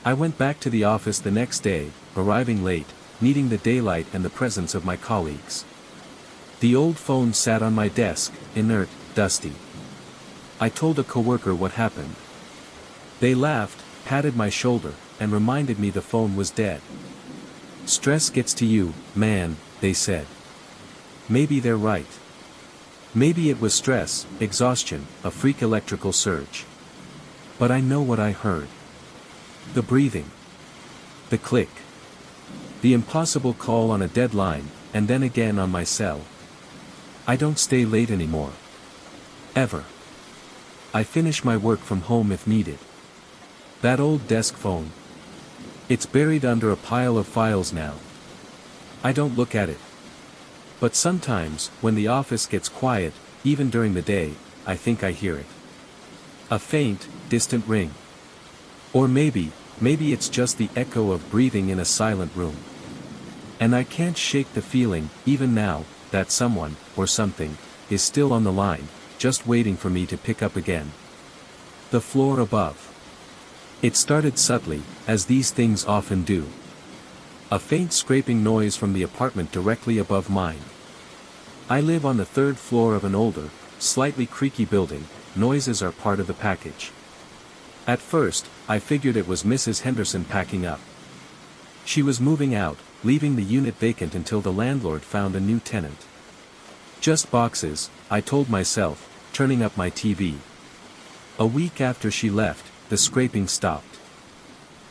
I went back to the office the next day, arriving late, needing the daylight and the presence of my colleagues. The old phone sat on my desk, inert, dusty. I told a coworker what happened. They laughed, patted my shoulder, and reminded me the phone was dead. "Stress gets to you, man," they said. Maybe they're right. Maybe it was stress, exhaustion, a freak electrical surge. But I know what I heard. The breathing. The click. The impossible call on a deadline, and then again on my cell. I don't stay late anymore. Ever. I finish my work from home if needed. That old desk phone. It's buried under a pile of files now. I don't look at it. But sometimes, when the office gets quiet, even during the day, I think I hear it. A faint, distant ring. Or maybe it's just the echo of breathing in a silent room. And I can't shake the feeling, even now, that someone, or something, is still on the line, just waiting for me to pick up again. The floor above. It started subtly, as these things often do. A faint scraping noise from the apartment directly above mine. I live on the third floor of an older, slightly creaky building. Noises are part of the package. At first, I figured it was Mrs. Henderson packing up. She was moving out, leaving the unit vacant until the landlord found a new tenant. Just boxes, I told myself, turning up my TV. A week after she left, the scraping stopped.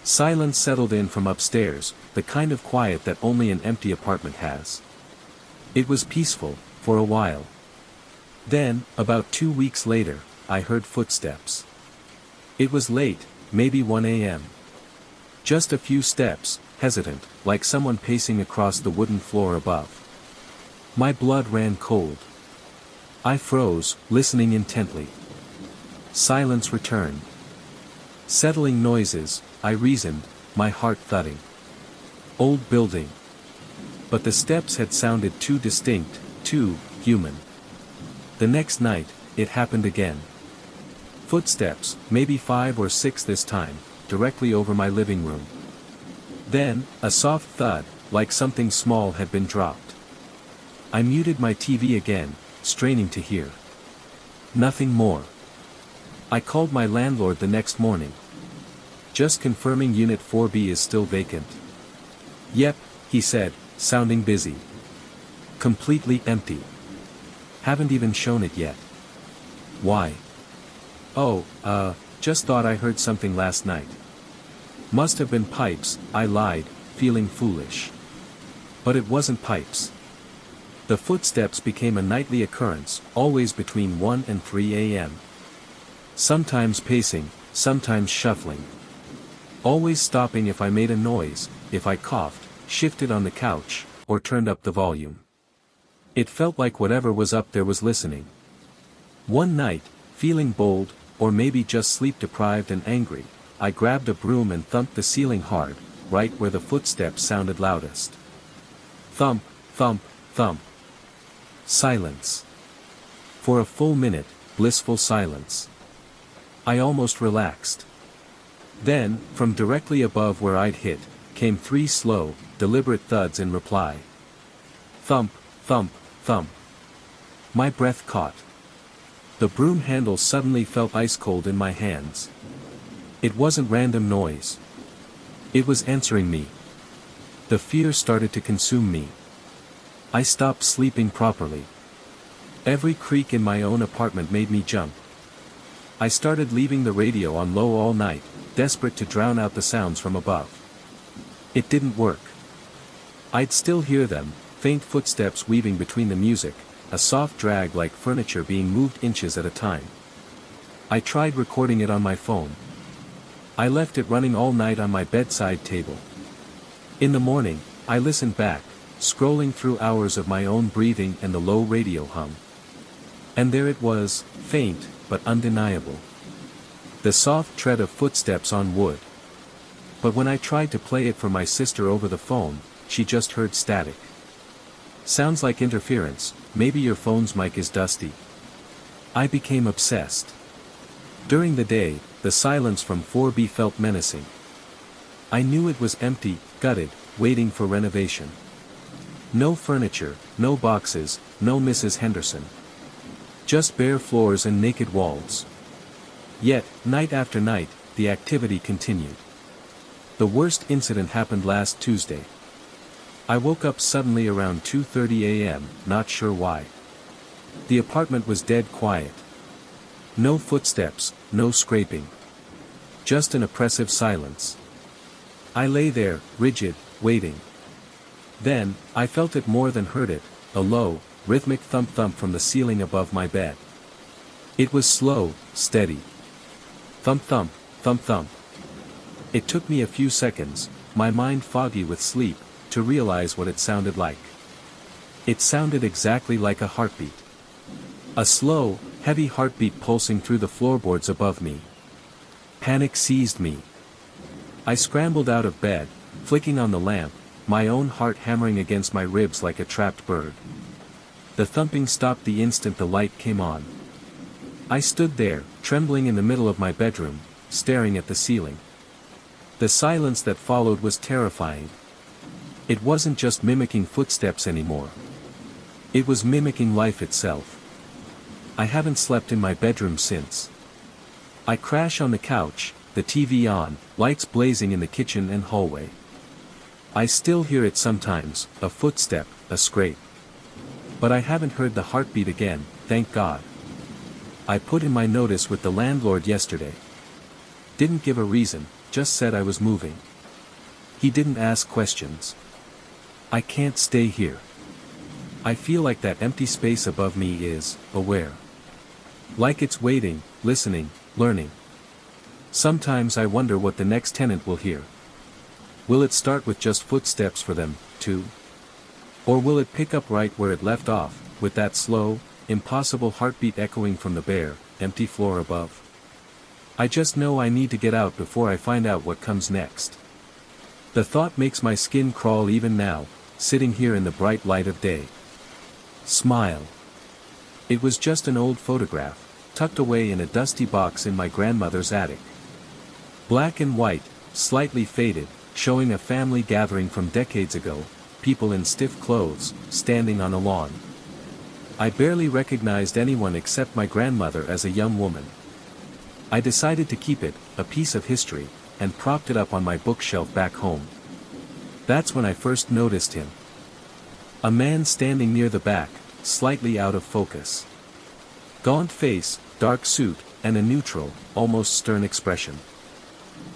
Silence settled in from upstairs, the kind of quiet that only an empty apartment has. It was peaceful, for a while. Then, about 2 weeks later, I heard footsteps. It was late, maybe 1 a.m. Just a few steps, hesitant, like someone pacing across the wooden floor above. My blood ran cold. I froze, listening intently. Silence returned. Settling noises, I reasoned, my heart thudding. Old building. But the steps had sounded too distinct, too human. The next night, it happened again. Footsteps, maybe 5 or 6 this time, directly over my living room. Then, a soft thud, like something small had been dropped. I muted my TV again, straining to hear. Nothing more. I called my landlord the next morning. "Just confirming Unit 4B is still vacant." "Yep," he said, sounding busy. "Completely empty. Haven't even shown it yet." "Why?" "Oh, just thought I heard something last night." "Must have been pipes," I lied, feeling foolish. But it wasn't pipes. The footsteps became a nightly occurrence, always between 1 and 3 a.m. Sometimes pacing, sometimes shuffling. Always stopping if I made a noise, if I coughed, shifted on the couch, or turned up the volume. It felt like whatever was up there was listening. One night, feeling bold, or maybe just sleep-deprived and angry, I grabbed a broom and thumped the ceiling hard, right where the footsteps sounded loudest. Thump, thump, thump. Silence. For a full minute, blissful silence. I almost relaxed. Then, from directly above where I'd hit, came 3 slow, deliberate thuds in reply. Thump, thump, thump. My breath caught. The broom handle suddenly felt ice-cold in my hands. It wasn't random noise. It was answering me. The fear started to consume me. I stopped sleeping properly. Every creak in my own apartment made me jump. I started leaving the radio on low all night, desperate to drown out the sounds from above. It didn't work. I'd still hear them, faint footsteps weaving between the music, a soft drag like furniture being moved inches at a time. I tried recording it on my phone. I left it running all night on my bedside table. In the morning, I listened back, scrolling through hours of my own breathing and the low radio hum. And there it was, faint, but undeniable. The soft tread of footsteps on wood. But when I tried to play it for my sister over the phone, she just heard static. Sounds like interference, maybe your phone's mic is dusty. I became obsessed. During the day, the silence from 4B felt menacing. I knew it was empty, gutted, waiting for renovation. No furniture, no boxes, no Mrs. Henderson. Just bare floors and naked walls. Yet, night after night, the activity continued. The worst incident happened last Tuesday. I woke up suddenly around 2:30 a.m., not sure why. The apartment was dead quiet. No footsteps, no scraping. Just an oppressive silence. I lay there, rigid, waiting. Then, I felt it more than heard it, a low, rhythmic thump-thump from the ceiling above my bed. It was slow, steady. Thump-thump, thump-thump. It took me a few seconds, my mind foggy with sleep, to realize what it sounded like. It sounded exactly like a heartbeat. A slow, heavy heartbeat pulsing through the floorboards above me. Panic seized me. I scrambled out of bed, flicking on the lamp, my own heart hammering against my ribs like a trapped bird. The thumping stopped the instant the light came on. I stood there, trembling in the middle of my bedroom, staring at the ceiling. The silence that followed was terrifying. It wasn't just mimicking footsteps anymore. It was mimicking life itself. I haven't slept in my bedroom since. I crash on the couch, the TV on, lights blazing in the kitchen and hallway. I still hear it sometimes, a footstep, a scrape. But I haven't heard the heartbeat again, thank God. I put in my notice with the landlord yesterday. Didn't give a reason, just said I was moving. He didn't ask questions. I can't stay here. I feel like that empty space above me is, aware. Like it's waiting, listening, learning. Sometimes I wonder what the next tenant will hear. Will it start with just footsteps for them, too? Or will it pick up right where it left off, with that slow, impossible heartbeat echoing from the bare, empty floor above? I just know I need to get out before I find out what comes next. The thought makes my skin crawl even now, sitting here in the bright light of day. Smile. It was just an old photograph, tucked away in a dusty box in my grandmother's attic. Black and white, slightly faded, showing a family gathering from decades ago, people in stiff clothes, standing on a lawn. I barely recognized anyone except my grandmother as a young woman. I decided to keep it, a piece of history, and propped it up on my bookshelf back home. That's when I first noticed him. A man standing near the back, slightly out of focus. Gaunt face, dark suit, and a neutral, almost stern expression.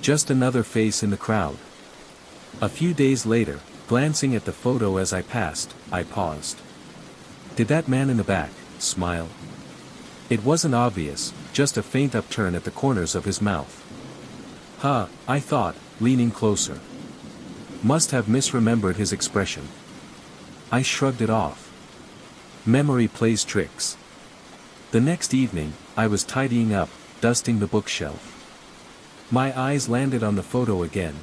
Just another face in the crowd. A few days later, glancing at the photo as I passed, I paused. Did that man in the back smile? It wasn't obvious, just a faint upturn at the corners of his mouth. Huh, I thought, leaning closer. Must have misremembered his expression. I shrugged it off. Memory plays tricks. The next evening, I was tidying up, dusting the bookshelf. My eyes landed on the photo again.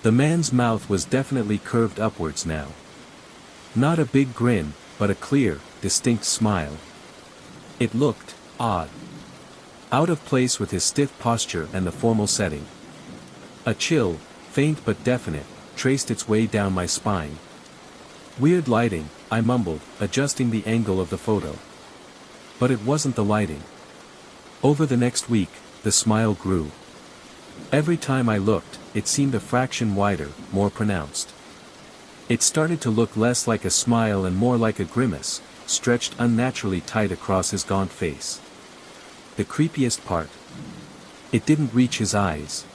The man's mouth was definitely curved upwards now. Not a big grin, but a clear, distinct smile. It looked odd. Out of place with his stiff posture and the formal setting. A chill, faint but definite, traced its way down my spine. Weird lighting, I mumbled, adjusting the angle of the photo. But it wasn't the lighting. Over the next week, the smile grew. Every time I looked, it seemed a fraction wider, more pronounced. It started to look less like a smile and more like a grimace, stretched unnaturally tight across his gaunt face. The creepiest part. It didn't reach his eyes.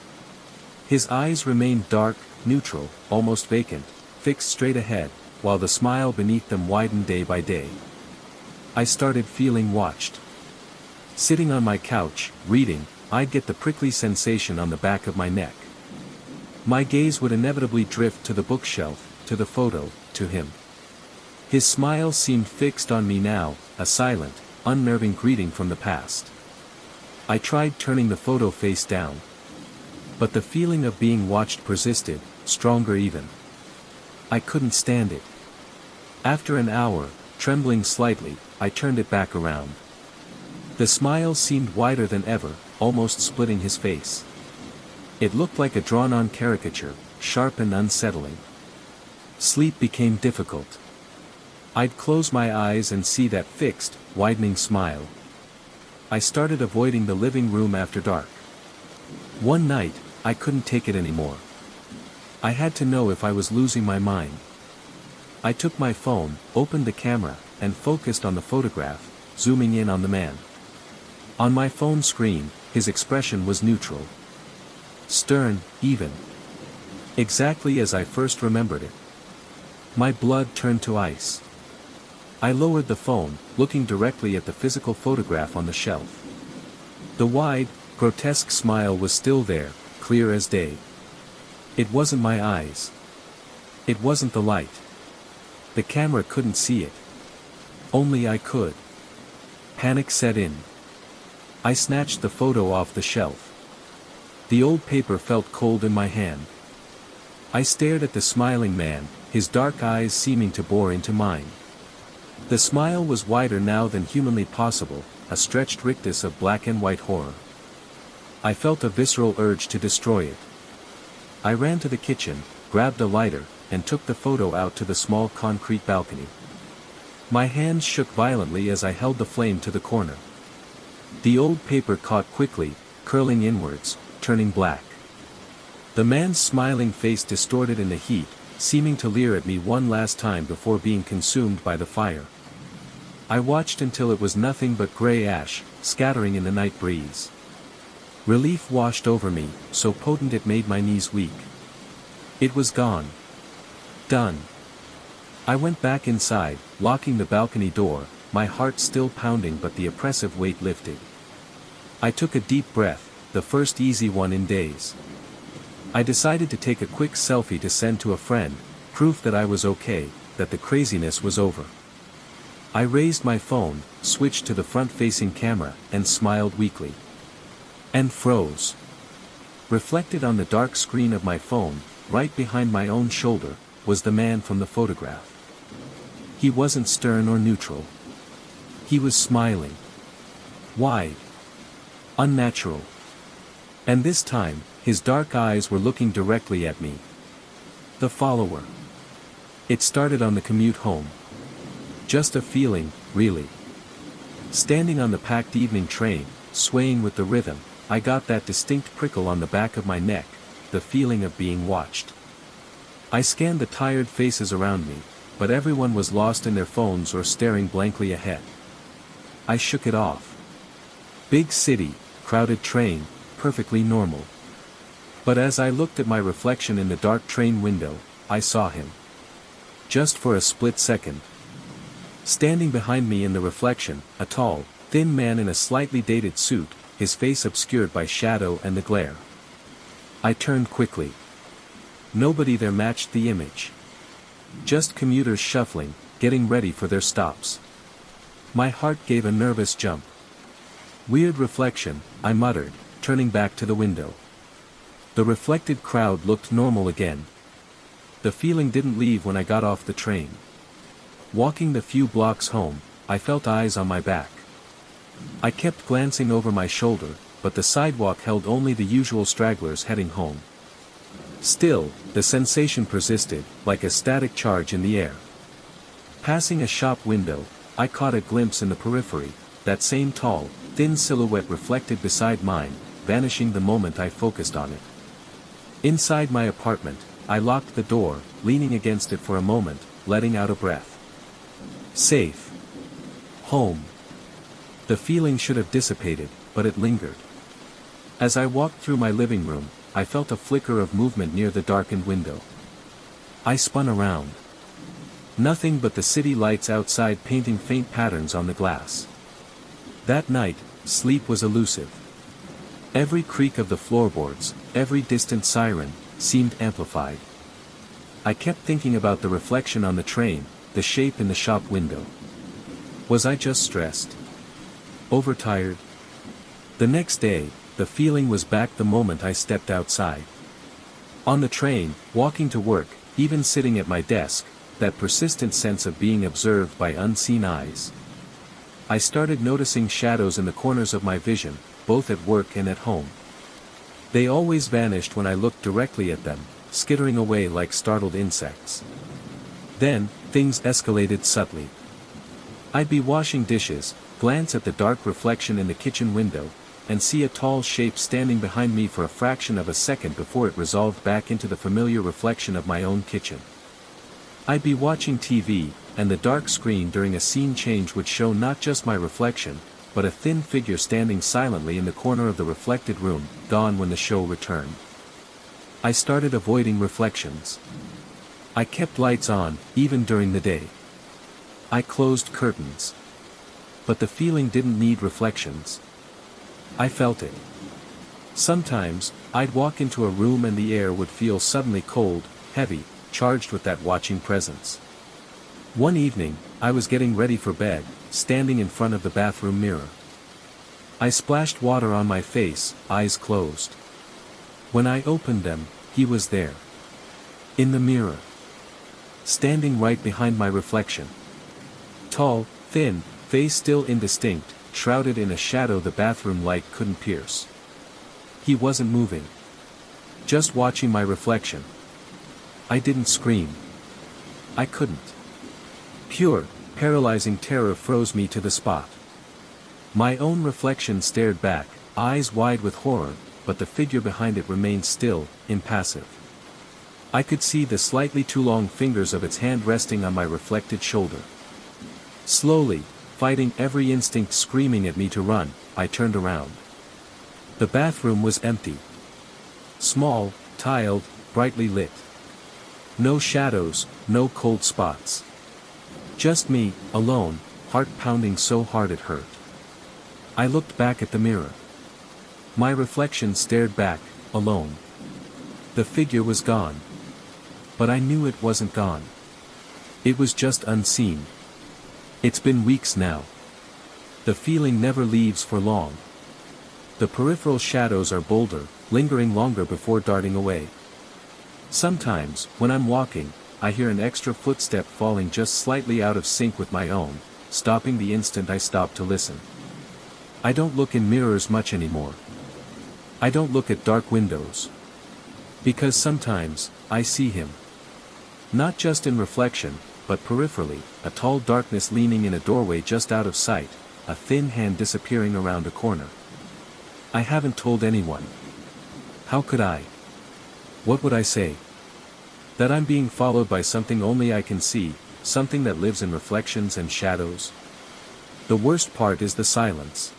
His eyes remained dark, neutral, almost vacant, fixed straight ahead, while the smile beneath them widened day by day. I started feeling watched. Sitting on my couch, reading, I'd get the prickly sensation on the back of my neck. My gaze would inevitably drift to the bookshelf, to the photo, to him. His smile seemed fixed on me now, a silent, unnerving greeting from the past. I tried turning the photo face down. But the feeling of being watched persisted, stronger even. I couldn't stand it. After an hour, trembling slightly, I turned it back around. The smile seemed wider than ever, almost splitting his face. It looked like a drawn-on caricature, sharp and unsettling. Sleep became difficult. I'd close my eyes and see that fixed, widening smile. I started avoiding the living room after dark. One night, I couldn't take it anymore. I had to know if I was losing my mind. I took my phone, opened the camera, and focused on the photograph, zooming in on the man. On my phone screen, his expression was neutral. Stern, even. Exactly as I first remembered it. My blood turned to ice. I lowered the phone, looking directly at the physical photograph on the shelf. The wide, grotesque smile was still there, clear as day. It wasn't my eyes. It wasn't the light. The camera couldn't see it. Only I could. Panic set in. I snatched the photo off the shelf. The old paper felt cold in my hand. I stared at the smiling man, his dark eyes seeming to bore into mine. The smile was wider now than humanly possible, a stretched rictus of black and white horror. I felt a visceral urge to destroy it. I ran to the kitchen, grabbed a lighter, and took the photo out to the small concrete balcony. My hands shook violently as I held the flame to the corner. The old paper caught quickly, curling inwards, turning black. The man's smiling face distorted in the heat, seeming to leer at me one last time before being consumed by the fire. I watched until it was nothing but gray ash, scattering in the night breeze. Relief washed over me, so potent it made my knees weak. It was gone. Done. I went back inside, locking the balcony door, my heart still pounding but the oppressive weight lifted. I took a deep breath, the first easy one in days. I decided to take a quick selfie to send to a friend, proof that I was okay, that the craziness was over. I raised my phone, switched to the front-facing camera, and smiled weakly. And froze. Reflected on the dark screen of my phone, right behind my own shoulder, was the man from the photograph. He wasn't stern or neutral. He was smiling. Wide. Unnatural. And this time, his dark eyes were looking directly at me. The follower. It started on the commute home. Just a feeling, really. Standing on the packed evening train, swaying with the rhythm, I got that distinct prickle on the back of my neck, the feeling of being watched. I scanned the tired faces around me, but everyone was lost in their phones or staring blankly ahead. I shook it off. Big city, crowded train, perfectly normal. But as I looked at my reflection in the dark train window, I saw him. Just for a split second. Standing behind me in the reflection, a tall, thin man in a slightly dated suit, his face obscured by shadow and the glare. I turned quickly. Nobody there matched the image. Just commuters shuffling, getting ready for their stops. My heart gave a nervous jump. Weird reflection, I muttered, turning back to the window. The reflected crowd looked normal again. The feeling didn't leave when I got off the train. Walking the few blocks home, I felt eyes on my back. I kept glancing over my shoulder, but the sidewalk held only the usual stragglers heading home. Still, the sensation persisted, like a static charge in the air. Passing a shop window, I caught a glimpse in the periphery, that same tall, thin silhouette reflected beside mine, vanishing the moment I focused on it. Inside my apartment, I locked the door, leaning against it for a moment, letting out a breath. Safe. Home. The feeling should have dissipated, but it lingered. As I walked through my living room, I felt a flicker of movement near the darkened window. I spun around. Nothing but the city lights outside painting faint patterns on the glass. That night, sleep was elusive. Every creak of the floorboards, every distant siren, seemed amplified. I kept thinking about the reflection on the train, the shape in the shop window. Was I just stressed? Overtired? The next day, the feeling was back the moment I stepped outside. On the train, walking to work, even sitting at my desk, that persistent sense of being observed by unseen eyes. I started noticing shadows in the corners of my vision, both at work and at home. They always vanished when I looked directly at them, skittering away like startled insects. Then, things escalated subtly. I'd be washing dishes, glance at the dark reflection in the kitchen window, and see a tall shape standing behind me for a fraction of a second before it resolved back into the familiar reflection of my own kitchen. I'd be watching TV, and the dark screen during a scene change would show not just my reflection, but a thin figure standing silently in the corner of the reflected room, gone when the show returned. I started avoiding reflections. I kept lights on, even during the day. I closed curtains. But the feeling didn't need reflections. I felt it. Sometimes, I'd walk into a room and the air would feel suddenly cold, heavy, charged with that watching presence. One evening, I was getting ready for bed, standing in front of the bathroom mirror. I splashed water on my face, eyes closed. When I opened them, he was there. In the mirror. Standing right behind my reflection. Tall, thin, face still indistinct, shrouded in a shadow the bathroom light couldn't pierce. He wasn't moving. Just watching my reflection. I didn't scream. I couldn't. Pure, paralyzing terror froze me to the spot. My own reflection stared back, eyes wide with horror, but the figure behind it remained still, impassive. I could see the slightly too long fingers of its hand resting on my reflected shoulder. Slowly, fighting every instinct screaming at me to run, I turned around. The bathroom was empty. Small, tiled, brightly lit. No shadows, no cold spots. Just me, alone, heart pounding so hard it hurt. I looked back at the mirror. My reflection stared back, alone. The figure was gone. But I knew it wasn't gone. It was just unseen. It's been weeks now. The feeling never leaves for long. The peripheral shadows are bolder, lingering longer before darting away. Sometimes, when I'm walking, I hear an extra footstep falling just slightly out of sync with my own, stopping the instant I stop to listen. I don't look in mirrors much anymore. I don't look at dark windows. Because sometimes, I see him. Not just in reflection, but peripherally, a tall darkness leaning in a doorway just out of sight, a thin hand disappearing around a corner. I haven't told anyone. How could I? What would I say? That I'm being followed by something only I can see, something that lives in reflections and shadows? The worst part is the silence.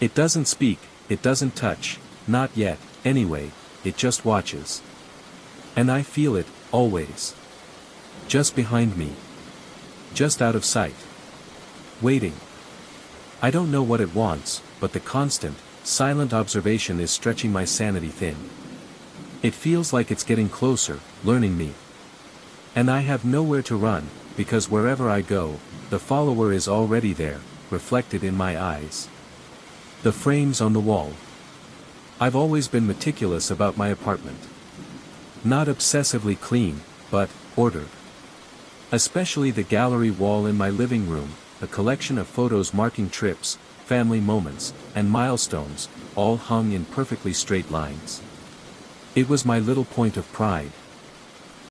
It doesn't speak, it doesn't touch, not yet, anyway, it just watches. And I feel it, always. Just behind me. Just out of sight. Waiting. I don't know what it wants, but the constant, silent observation is stretching my sanity thin. It feels like it's getting closer, learning me. And I have nowhere to run, because wherever I go, the follower is already there, reflected in my eyes. The frames on the wall. I've always been meticulous about my apartment. Not obsessively clean, but ordered. Especially the gallery wall in my living room, a collection of photos marking trips, family moments, and milestones, all hung in perfectly straight lines. It was my little point of pride.